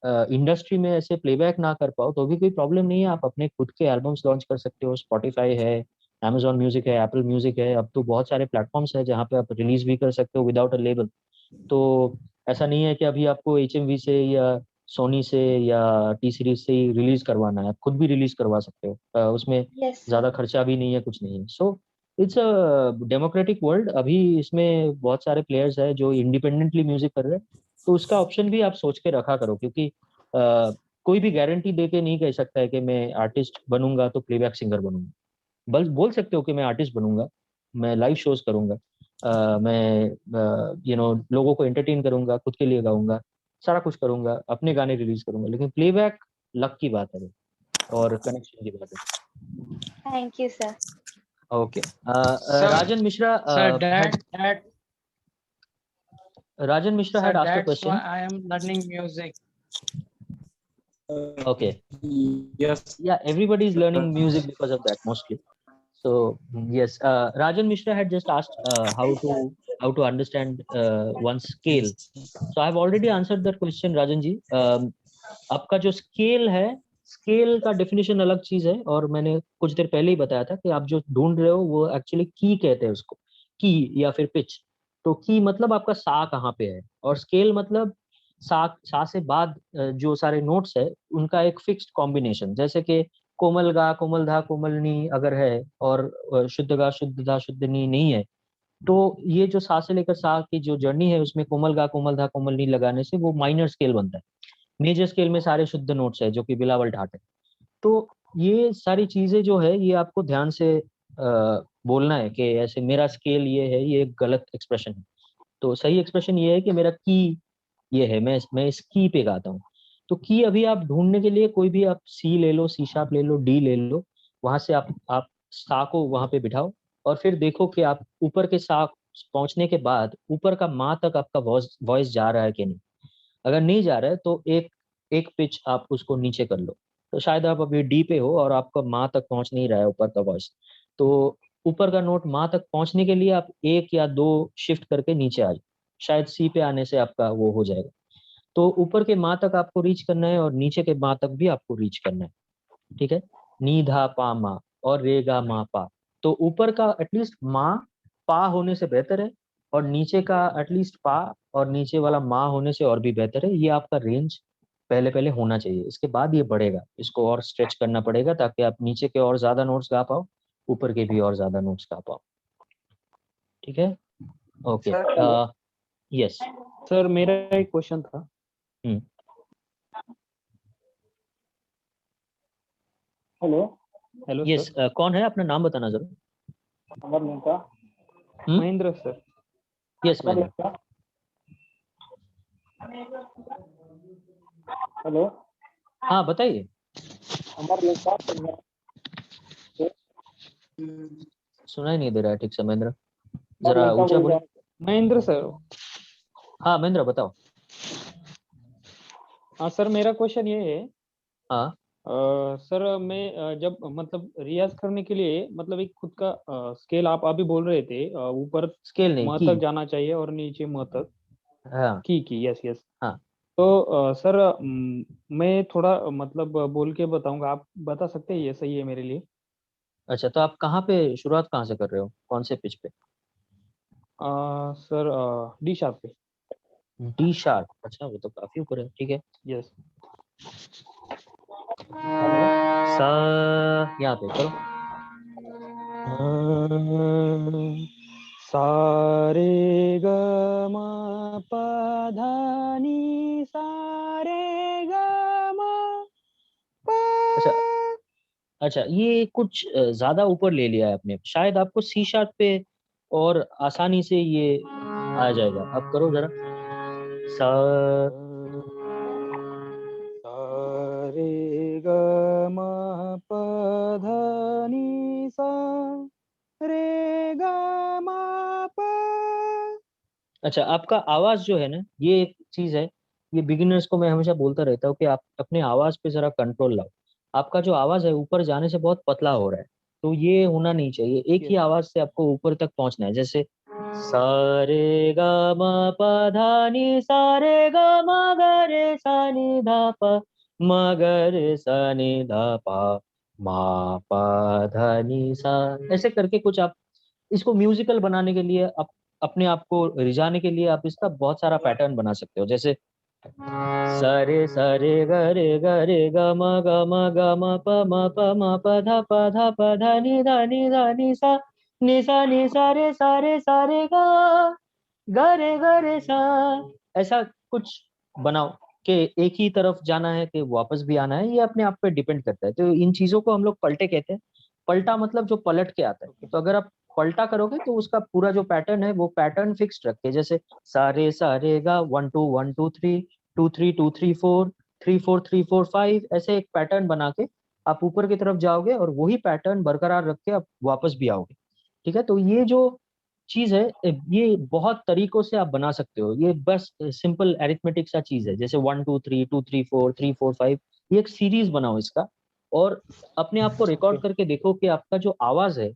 Speaker 2: इंडस्ट्री में ऐसे प्लेबैक ना कर पाओ तो भी कोई प्रॉब्लम नहीं है, आप अपने खुद के एल्बम्स लॉन्च कर सकते हो। स्पॉटिफाई है, Amazon म्यूजिक है, एप्पल म्यूजिक है, अब तो बहुत सारे प्लेटफॉर्म्स है जहाँ पे आप रिलीज भी कर सकते हो विदाउट अ लेबल। तो ऐसा नहीं है कि अभी आपको HMV से या सोनी से या टी सीरीज से ही रिलीज करवाना है, आप खुद भी रिलीज करवा सकते हो। उसमें
Speaker 6: Yes, sir.
Speaker 2: ज्यादा खर्चा भी नहीं है, कुछ नहीं है। So it's a democratic world. अभी इसमें बहुत सारे प्लेयर्स है जो इंडिपेंडेंटली म्यूजिक कर रहे हैं, तो उसका ऑप्शन भी आप सोच के रखा करो, क्योंकि कोई भी गारंटी दे के नहीं कह सकता है कि मैं आर्टिस्ट बनूंगा तो प्लेबैक सिंगर बनूंगा। बस बोल सकते हो कि मैं आर्टिस्ट बनूंगा, मैं लाइव शोज करूंगा, मैं लोगों को एंटरटेन करूंगा, खुद के लिए गाऊंगा, सारा कुछ करूंगा, अपने गाने रिलीज करूंगा। लेकिन प्लेबैक लक की बात है और कनेक्शन की बात है।
Speaker 6: Thank you, sir.
Speaker 2: Okay,
Speaker 7: Sir,
Speaker 2: Rajan Mishra
Speaker 7: sir,
Speaker 2: had Rajan Mishra had asked a
Speaker 7: that's why
Speaker 2: question.
Speaker 7: I am learning music.
Speaker 2: Okay.
Speaker 5: Yes.
Speaker 2: Yeah, everybody is learning music because of that mostly. So yes, Rajan Mishra had just asked how to understand one's scale. So I've already answered that question, Rajan ji. आपका जो scale है, scale का definition अलग चीज है, और मैंने कुछ देर पहले ही बताया था कि आप जो ढूंढ रहे हो वो एक्चुअली की कहते हैं उसको, की या फिर पिच। तो की मतलब आपका सा कहाँ पे है, और स्केल मतलब सा से बाद जो सारे नोट्स है उनका एक फिक्स्ड कॉम्बिनेशन। जैसे कि कोमल गा, कोमल धा, कोमलनी अगर है, और शुद्ध गा, शुद्ध धा, शुद्ध नी नहीं है, तो ये जो सा से लेकर सा की जो जर्नी है उसमें कोमल गा, कोमल धा, कोमल नी लगाने से वो माइनर स्केल बनता है। मेजर स्केल में सारे शुद्ध नोट्स है जो कि बिलावल ठाट है। तो ये सारी चीजें जो है ये आपको ध्यान से बोलना है कि ऐसे मेरा स्केल ये है, ये एक गलत एक्सप्रेशन है। तो सही एक्सप्रेशन ये है कि मेरा की ये है, मैं इस की पे गाता हूँ। तो की अभी आप ढूंढने के लिए कोई भी आप सी ले लो, सी शार्प ले लो, डी ले लो, वहां से आप सा को वहां पे बिठाओ, और फिर देखो कि आप ऊपर के सा पहुंचने के बाद ऊपर का मा तक आपका वॉइस जा रहा है कि नहीं। अगर नहीं जा रहा है तो एक एक पिच आप उसको नीचे कर लो। तो शायद आप अभी डी पे हो और आपका माँ तक पहुंच नहीं रहा है ऊपर का वॉइस। तो ऊपर का नोट माँ तक पहुंचने के लिए आप 1 या 2 शिफ्ट करके नीचे आ जाओ, शायद सी पे आने से आपका वो हो जाएगा। तो ऊपर के माँ तक आपको रीच करना है और नीचे के माँ तक भी आपको रीच करना है, ठीक है। नी धा पा मा और रे गा मा पा, तो ऊपर का एटलीस्ट माँ पा होने से बेहतर है और नीचे का एटलीस्ट पा और नीचे वाला माँ होने से और भी बेहतर है। ये आपका रेंज पहले पहले होना चाहिए, इसके बाद ये बढ़ेगा, इसको और स्ट्रेच करना पड़ेगा ताकि आप नीचे के और ज्यादा नोट्स गा पाओ, ऊपर के भी और ज्यादा नोट्स गा पाओ, ठीक है। ओके, यस
Speaker 4: सर मेरा एक क्वेश्चन था। हेलो हेलो
Speaker 2: यस, कौन है, अपना नाम बताना जरूर।
Speaker 4: Amar Lanka. Mahendra sir.
Speaker 2: Yes Mahendra.
Speaker 4: Hello,
Speaker 2: हाँ बताइए।
Speaker 4: अमर लंका।
Speaker 2: सुनाई नहीं दे रहा है ठीक से महेंद्र, जरा ऊंचा बोलो।
Speaker 4: महेंद्र सर।
Speaker 2: हाँ महेंद्र बताओ।
Speaker 4: हाँ सर, मेरा क्वेश्चन ये है।
Speaker 2: हाँ
Speaker 4: सर मैं जब मतलब रियाज करने के लिए मतलब एक खुद का स्केल आप अभी बोल रहे थे, ऊपर
Speaker 2: स्केल नहीं,
Speaker 4: म
Speaker 2: की।
Speaker 4: तक जाना चाहिए और नीचे म तक।
Speaker 2: हाँ
Speaker 4: की यस यस।
Speaker 2: हाँ।
Speaker 4: तो सर मैं थोड़ा मतलब बोल के बताऊंगा, आप बता सकते हैं ये सही है मेरे लिए?
Speaker 2: अच्छा, तो आप कहाँ पे शुरुआत कहाँ से कर रहे हो, कौन से पिच पे?
Speaker 4: सर डी शार्प पे।
Speaker 2: डी शार्प, अच्छा वो तो काफी ऊपर है, ठीक है।
Speaker 4: यस।
Speaker 2: सा, यहाँ पे करो।
Speaker 4: सा रे ग म प धा नी सा रे ग म प।
Speaker 2: अच्छा अच्छा, ये कुछ ज्यादा ऊपर ले लिया है आपने, शायद आपको सी शार्प पे और आसानी से ये आ जाएगा। अब करो जरा। सा
Speaker 4: रे ग म प धा नी सा रे ग म प।
Speaker 2: अच्छा, आपका आवाज जो है ना, ये एक चीज है, ये बिगिनर्स को मैं हमेशा बोलता रहता हूँ कि आप अपने आवाज पे जरा कंट्रोल लाओ। आपका जो आवाज है ऊपर जाने से बहुत पतला हो रहा है, तो ये होना नहीं चाहिए। एक ही आवाज से आपको ऊपर तक पहुंचना है, जैसे सा रे गा मा पा धा नी सा रे गा मा गा रे सा नी धा पा मा गा रे सा नी धा पा मा पा धा नी सा, ऐसे करके कुछ आप इसको म्यूजिकल बनाने के लिए, अपने आप को रिझाने के लिए आप इसका बहुत सारा पैटर्न बना सकते हो। जैसे सारे सारे गरे गरे ग म प धा नी सा रे सारे गरे गरे सा, ऐसा कुछ बनाओ कि एक ही तरफ जाना है कि वापस भी आना है, ये अपने आप पे डिपेंड करता है। तो इन चीजों को हम लोग पलटे कहते हैं। पलटा मतलब जो पलट के आता है, तो अगर आप पलटा करोगे तो उसका पूरा जो पैटर्न है वो पैटर्न फिक्स्ड रख के, जैसे सारे सारे गा 1 2 1 2 3 2 3 2 3 4 3 4 3 4 5, ऐसे एक पैटर्न बना के आप ऊपर की तरफ जाओगे और वही पैटर्न बरकरार रख के आप वापस भी आओगे, ठीक है। तो ये जो चीज है, ये बहुत तरीकों से आप बना सकते हो। ये बस सिंपल एरिथमेटिक सा चीज है, जैसे 1 2 3 2 3 4 3 4 5, ये एक सीरीज बनाओ इसका और अपने आप को रिकॉर्ड करके देखो कि आपका जो आवाज है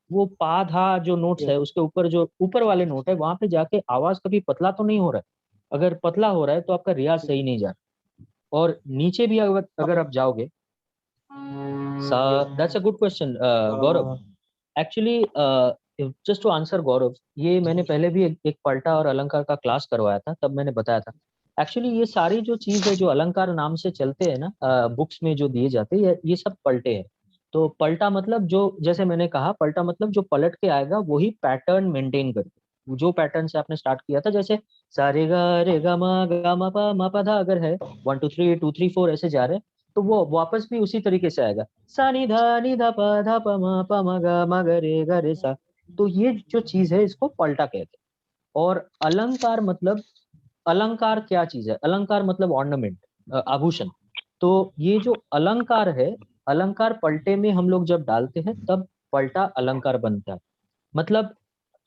Speaker 2: वो पा धा जो नोट्स है उसके ऊपर जो ऊपर वाले नोट है वहां पे जाके आवाज कभी पतला तो नहीं हो रहा है। अगर पतला हो रहा है तो आपका रियाज सही नहीं जा रहा। और नीचे भी अगर आप जाओगे, that's a good question Gaurav. Actually just to answer Gaurav, ये मैंने पहले भी एक पलटा और अलंकार का क्लास करवाया था, तब मैंने बताया था। एक्चुअली ये सारी जो चीज है जो अलंकार नाम से चलते हैं ना बुक्स में जो दिए जाते हैं, ये सब पलटे हैं। तो पलटा मतलब जो, जैसे मैंने कहा, पलटा मतलब जो पलट के आएगा वही पैटर्न मेंटेन करके, जो पैटर्न से आपने स्टार्ट किया था, जैसे सारे गा रे गा मा पा धा अगर है 1 2 3 2 3 4 ऐसे जा रहे हैं, तो वो वापस भी उसी तरीके से आएगा, सा नी धा पा मा गा रे गा रे सा। तो ये जो चीज है इसको पलटा कहते हैं। और अलंकार मतलब, अलंकार क्या चीज है? अलंकार मतलब ऑर्नामेंट, आभूषण। तो ये जो अलंकार है, अलंकार पलटे में हम लोग जब डालते हैं तब पलटा अलंकार बनता है। मतलब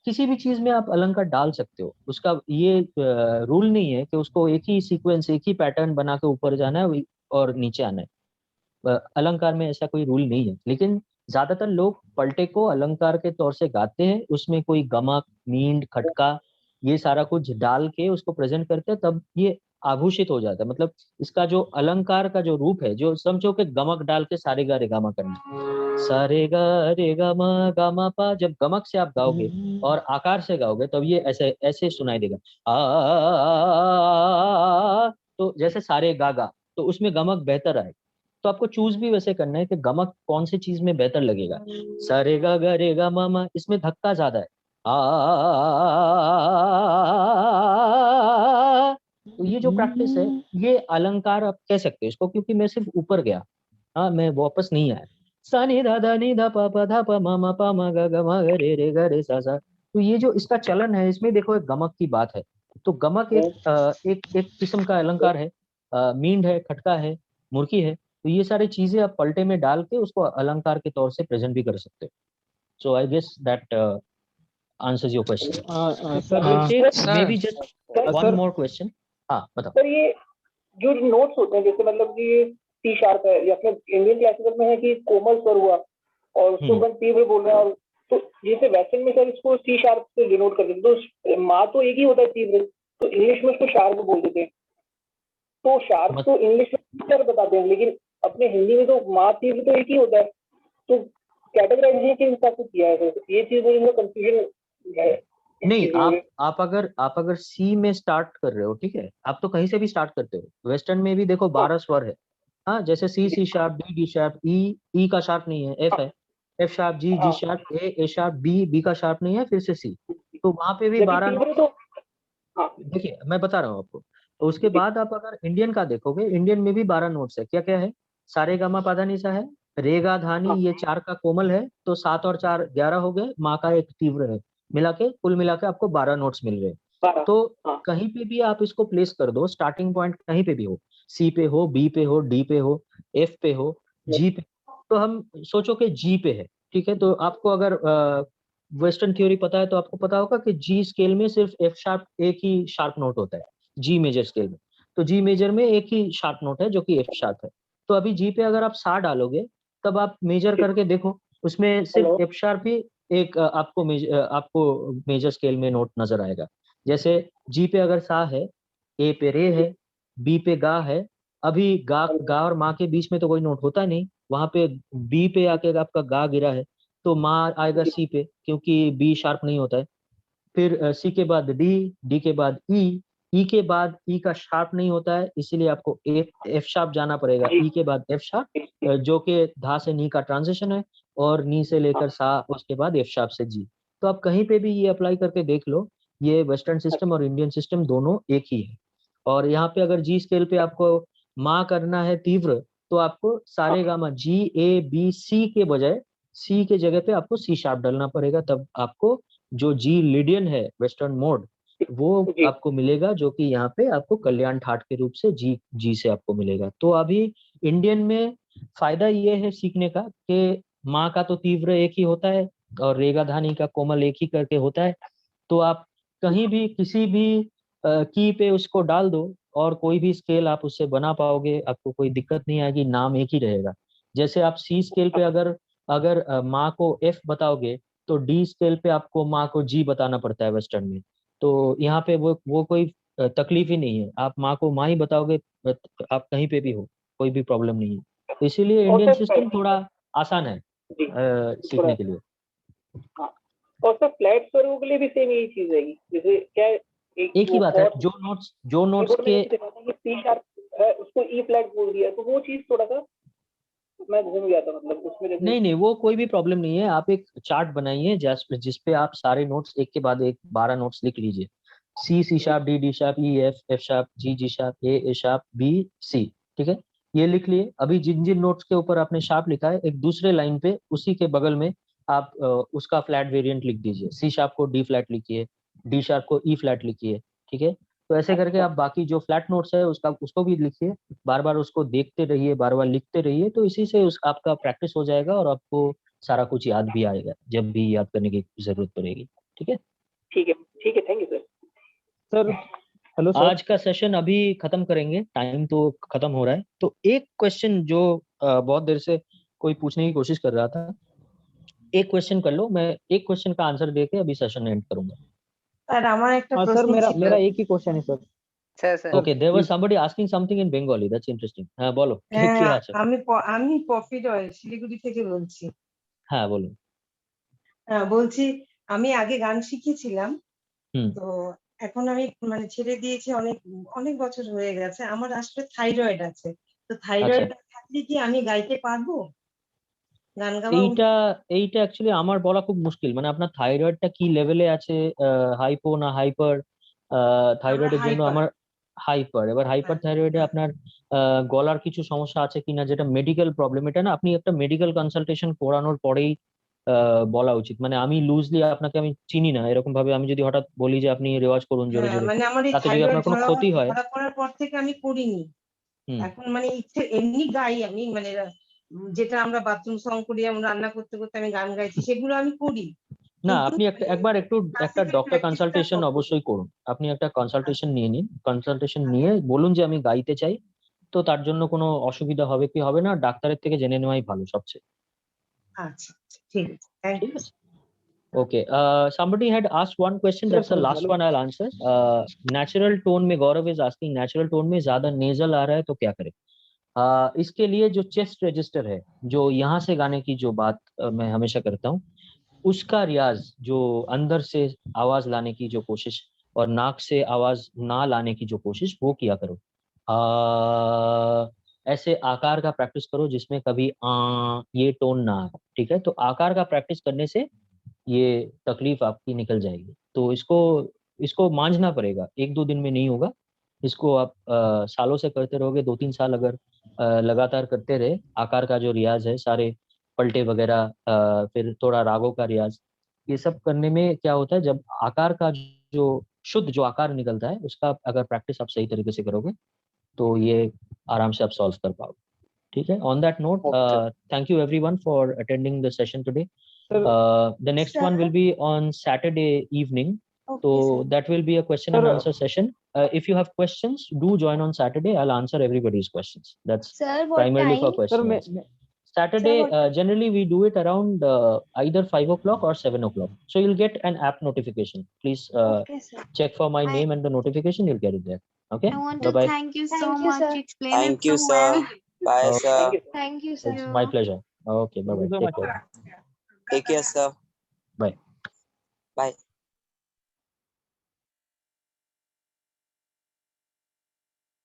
Speaker 2: किसी भी चीज में आप अलंकार डाल सकते हो, उसका ये रूल नहीं है कि उसको एक ही सीक्वेंस एक ही पैटर्न बना के ऊपर जाना है और नीचे आना है। अलंकार में ऐसा कोई रूल नहीं है, लेकिन ज्यादातर लोग पलटे को अलंकार के तौर से गाते हैं, उसमें कोई गमक, मींड, खटका ये सारा कुछ डाल के उसको प्रेजेंट करते हैं, तब ये आभूषित हो जाता है। मतलब इसका जो अलंकार का जो रूप है, जो समझो कि गमक डाल के सारे गा रे गा मा करना, सारे गा रे गा मा पा, जब गमक से आप गाओगे और आकार से गाओगे तब ये ऐसे ऐसे सुनाई देगा। तो जैसे सारे गा गा, तो उसमें गमक बेहतर आए, तो आपको चूज भी वैसे करना है कि गमक कौन सी चीज में बेहतर लगेगा। सारे गा गा रे गा मा, इसमें धक्का ज्यादा है। तो ये जो प्रैक्टिस है, ये अलंकार आप कह सकते हो इसको, क्योंकि मैं सिर्फ ऊपर गया, हाँ मैं वापस नहीं आया। सा नि धा पा पा धा पा मा पा मा गा गा मा गा रे सा सा। तो ये जो इसका चलन है, इसमें देखो एक गमक की बात है। तो गमक एक किस्म का अलंकार है, मींड है, खटका है, मुर्की है। तो ये सारी चीजें आप पलटे में डाल के उसको अलंकार के तौर से प्रेजेंट भी कर सकते हो। So I guess that answers your question. Maybe just one more question. हाँ बताओ
Speaker 13: सर। ये जो नोट्स होते हैं, जैसे मतलब कि ये सी शार्प है या फिर इंडियन क्लासिकल में है कि कोमल स्वर हुआ और उसको अपन तीव्र बोल रहे हैं, और तो जैसे वेस्टर्न में सर इसको सी शार्प से डिनोट करते हैं, तो माँ तो एक ही होता है तीव्र, तो इंग्लिश में उसको शार्प बोल देते हैं। तो शार्प तो इंग्लिश में सर बताते हैं, लेकिन अपने हिंदी में तो माँ तीव्र तो एक ही होता है। तो कैटेगराइजेशन के हिसाब से किया है सर, ये चीज मुझे कंफ्यूजन है।
Speaker 2: नहीं, आप अगर सी में स्टार्ट कर रहे हो, ठीक है, आप तो कहीं से भी स्टार्ट करते हो। वेस्टर्न में भी देखो 12 स्वर है, हाँ, जैसे सी शार्प, डी शार्प, ई का शार्प नहीं है, एफ है, F sharp, G sharp, A sharp, B का शार्प नहीं है, फिर से सी। तो वहां पे भी 12 देखिए मैं बता रहा हूँ आपको। तो उसके बाद आप अगर इंडियन का देखोगे, इंडियन में भी 12 नोट्स है। क्या क्या है? सारे गामा पाधा निसा है, रेगा धानी, ये 4 का कोमल है, तो 7 और 4 11 हो गए, माँ का एक तीव्र है, मिला के कुल मिला के आपको 12 नोट्स मिल रहे। तो कहीं पे भी आप इसको प्लेस कर दो, स्टार्टिंग पॉइंट कहीं पे भी हो, सी पे हो, बी पे हो, डी पे हो, एफ पे हो, जी पे। तो हम सोचो कि जी पे है, ठीक है, तो आपको अगर वेस्टर्न थ्योरी पता है तो आपको पता होगा कि जी स्केल में सिर्फ एफ शार्प एक ही शार्प नोट होता है, जी मेजर स्केल में। तो जी मेजर में एक ही शार्प नोट है जो कि एफ शार्प है। तो अभी जी पे अगर आप सा डालोगे, तब आप मेजर करके देखो, उसमें सिर्फ एफ शार्प ही एक आपको मेजर स्केल में नोट नजर आएगा। जैसे जी पे अगर सा है, ए पे रे है, बी पे गा है। अभी गा और माँ के बीच में तो कोई नोट होता नहीं, वहां पे बी पे आके आपका गा गिरा है, तो माँ आएगा सी पे, क्योंकि बी शार्प नहीं होता है। फिर सी के बाद डी के बाद ई के बाद ई का शार्प नहीं होता है, इसीलिए आपको एफ शार्प जाना पड़ेगा। ई के बाद एफ शार्प, जो कि धा से नी का ट्रांजिशन है, और नी से लेकर सा, उसके बाद एफ शार्प से जी। तो आप कहीं पे भी ये अप्लाई करके देख लो, ये वेस्टर्न सिस्टम और इंडियन सिस्टम दोनों एक ही है। और यहाँ पे अगर जी स्केल पे आपको माँ करना है तीव्र, तो आपको सारे gamma ji A B C के बजाय सी के जगह पे आपको सी शार्प डालना पड़ेगा, तब आपको जो जी लिडियन है वेस्टर्न मोड वो आपको मिलेगा, जो कि यहाँ पे आपको कल्याण ठाट के रूप से जी से आपको मिलेगा। तो अभी इंडियन में फायदा ये है सीखने का कि माँ का तो तीव्र एक ही होता है और रेगा धानी का कोमल एक ही करके होता है। तो आप कहीं भी किसी भी की पे उसको डाल दो और कोई भी स्केल आप उससे बना पाओगे, आपको कोई दिक्कत नहीं आएगी, नाम एक ही रहेगा। जैसे आप सी स्केल पे अगर माँ को एफ बताओगे, तो डी स्केल पे आपको माँ को जी बताना पड़ता है वेस्टर्न में। तो यहाँ पे वो कोई तकलीफ ही नहीं है, आप माँ को माँ ही बताओगे, आप कहीं पे भी हो, कोई भी प्रॉब्लम नहीं है। तो इसीलिए इंडियन सिस्टम थोड़ा आसान है सीखने के लिए।
Speaker 13: और सर फ्लैट स्वरों के लिए भी सेम यही चीज रहेगी, जैसे क्या
Speaker 2: एक ही बात है, जो नोट्स के
Speaker 13: सी शार्प है उसको ई फ्लैट बोल दिया, तो वो चीज थोड़ा सा मैं घूम गया था, मतलब उसमें
Speaker 2: नहीं, वो कोई भी प्रॉब्लम नहीं है। आप एक चार्ट बनाइए जिसपे आप सारे नोट्स एक के बाद एक 12 नोट्स लिख लीजिए, C sharp, D sharp, E F sharp, G sharp, A sharp, B C, ठीक है, ये लिख लिए। अभी जिन जिन नोट्स के ऊपर आपने शार्प लिखा है, एक दूसरे लाइन पे उसी के बगल में आप उसका फ्लैट वेरिएंट लिख दीजिए। सी शार्प को डी फ्लैट लिखिए, डी शार्प को ई फ्लैट लिखिए, ठीक है। तो ऐसे करके आप बाकी जो फ्लैट नोट्स है उसको भी लिखिए, बार बार उसको देखते रहिए, बार बार लिखते रहिए, तो इसी से आपका प्रैक्टिस हो जाएगा और आपको सारा कुछ याद भी आएगा जब भी याद करने की जरूरत पड़ेगी। ठीक है,
Speaker 13: ठीक है, thank you sir.
Speaker 2: Hello sir, आज का सेशन अभी खत्म करेंगे, टाइम तो खत्म हो रहा है। तो एक क्वेश्चन जो बहुत देर से कोई पूछने की कोशिश कर रहा था। एक क्वेश्चन कर लो, मैं एक क्वेश्चन का आंसर देके अभी सेशन एंड करूंगा।
Speaker 14: স্যার আমার একটা
Speaker 4: हाँ सर
Speaker 14: প্রশ্ন
Speaker 4: मेरा
Speaker 14: ছিল
Speaker 4: मेरा एक ही क्वेश्चन है sir.
Speaker 3: Sir sir
Speaker 2: Okay, there was
Speaker 4: please।
Speaker 2: somebody asking something in Bengali. That's interesting. হ্যাঁ বলো, কে
Speaker 14: হ্যাঁ
Speaker 2: আছে?
Speaker 14: আমি প্রফিডয় শিলিগুড়ি থেকে বলছি।
Speaker 2: হ্যাঁ বলুন।
Speaker 14: হ্যাঁ বলছি, আমি আগে গান শিখেছিলাম,
Speaker 2: হুম
Speaker 14: তো এখন আমি মানে ছেড়ে দিয়েছি, অনেক অনেক বছর হয়ে গেছে। আমার আসলে থাইরয়েড আছে, তো
Speaker 2: আচ্ছা,
Speaker 14: থাইরয়েড থাকলে কি আমি গাইতে পারবো, গান গাওয়া
Speaker 2: এইটা এইটা অ্যাকচুয়ালি আমার বলা খুব মুশকিল। মানে আপনার থাইরয়েডটা কি লেভেলে আছে, হাইপো না হাইপার? থাইরয়েডের জন্য
Speaker 14: হাইপার।
Speaker 2: আমার হাইপার। এবার হাইপার থাইরয়েডে আপনার গলার কিছু সমস্যা আছে কিনা, যেটা মেডিকেল প্রবলেম, এটা না আপনি একটা মেডিকেল কনসালটেশন করানোর পরেই বলা উচিত। মানে আমি লুজলি আপনাকে আমি চিনি না, এরকম ভাবে আমি যদি হঠাৎ বলি যে আপনি রেওয়াজ করুন জোরে জোরে,
Speaker 14: মানে আমার এই
Speaker 2: তাতে যদি
Speaker 14: থাইরয়েড
Speaker 2: আপনার কোনো ক্ষতি হয়।
Speaker 14: ধরা পড়ার পর থেকে আমি করিনি।
Speaker 2: হুম
Speaker 14: এখন মানে ইচ্ছে এমনি গাই আমি, মানে যেটা আমরা বাথরুম সং করি, আমরা রান্না করতে করতে আমি গান গাইছি, সেগুলো আমি করি।
Speaker 2: না,
Speaker 14: কিন্তু
Speaker 2: আপনি একবার একটু একটা
Speaker 14: classical
Speaker 2: ডক্টর
Speaker 14: practice টা
Speaker 2: কনসালটেশন
Speaker 14: করবো।
Speaker 2: অবশ্যই করুন। আপনি একটা কনসালটেশন নিয়ে নিন, কনসালটেশন নিয়ে বলুন যে আমি গাইতে চাই, তো তার জন্য কোনো অসুবিধা হবে কি হবে না ডাক্তারের থেকে জেনে নেওয়াই ভালো সবচেয়ে।
Speaker 14: আচ্ছা আচ্ছা, ঠিক আছে, থ্যাংক
Speaker 2: ঠিক
Speaker 14: ইউ।
Speaker 2: আছে। Okay, somebody had asked one question.
Speaker 4: Sure,
Speaker 2: That's the
Speaker 4: sir,
Speaker 2: last
Speaker 4: hello।
Speaker 2: one I'll answer. Natural tone में गौरव is asking, natural tone में ज्यादा nasal आ रहा है तो क्या करें? इसके लिए जो चेस्ट रजिस्टर है, जो यहाँ से गाने की जो बात मैं हमेशा करता हूँ, उसका रियाज, जो अंदर से आवाज लाने की जो कोशिश और नाक से आवाज ना लाने की जो कोशिश, वो किया करो। ऐसे आकार का प्रैक्टिस करो जिसमें कभी ये टोन ना आए। ठीक है, तो आकार का प्रैक्टिस करने से ये तकलीफ आपकी निकल जाएगी। तो इसको मांझना पड़ेगा, 1-2 दिन में नहीं होगा। इसको आप सालों से करते रहोगे, 2-3 साल अगर लगातार करते रहे, आकार का जो रियाज है, सारे पलटे वगैरह, फिर थोड़ा रागों का रियाज, ये सब करने में क्या होता है, जब आकार का जो शुद्ध जो आकार निकलता है, उसका अगर प्रैक्टिस आप सही तरीके से करोगे तो ये आराम से आप सॉल्व कर पाओगे। ठीक है, on that note, thank you everyone for attending the session today. The next one will be on Saturday evening. So that will be a question and answer session. If you have questions, do join on Saturday. I'll answer everybody's questions. That's
Speaker 6: Sir, what
Speaker 2: primarily for
Speaker 6: time?
Speaker 2: questions. Saturday, generally we do it around either 5 o'clock or 7 o'clock. So you'll get an app notification. Please
Speaker 6: Okay, sir.
Speaker 2: check for my name and the notification. You'll get it there. Okay.
Speaker 8: I want
Speaker 2: Bye
Speaker 8: to
Speaker 2: bye.
Speaker 8: thank you so
Speaker 6: Thank you,
Speaker 8: much.
Speaker 6: sir.
Speaker 8: You explained
Speaker 3: Thank
Speaker 8: it
Speaker 3: you,
Speaker 8: so
Speaker 3: sir.
Speaker 8: well.
Speaker 3: Bye, sir.
Speaker 6: Thank you, sir.
Speaker 2: It's my pleasure. Okay. Bye bye.
Speaker 4: Thank you so
Speaker 2: Take
Speaker 4: much,
Speaker 2: care.
Speaker 3: Take care, sir.
Speaker 2: Bye.
Speaker 3: Bye.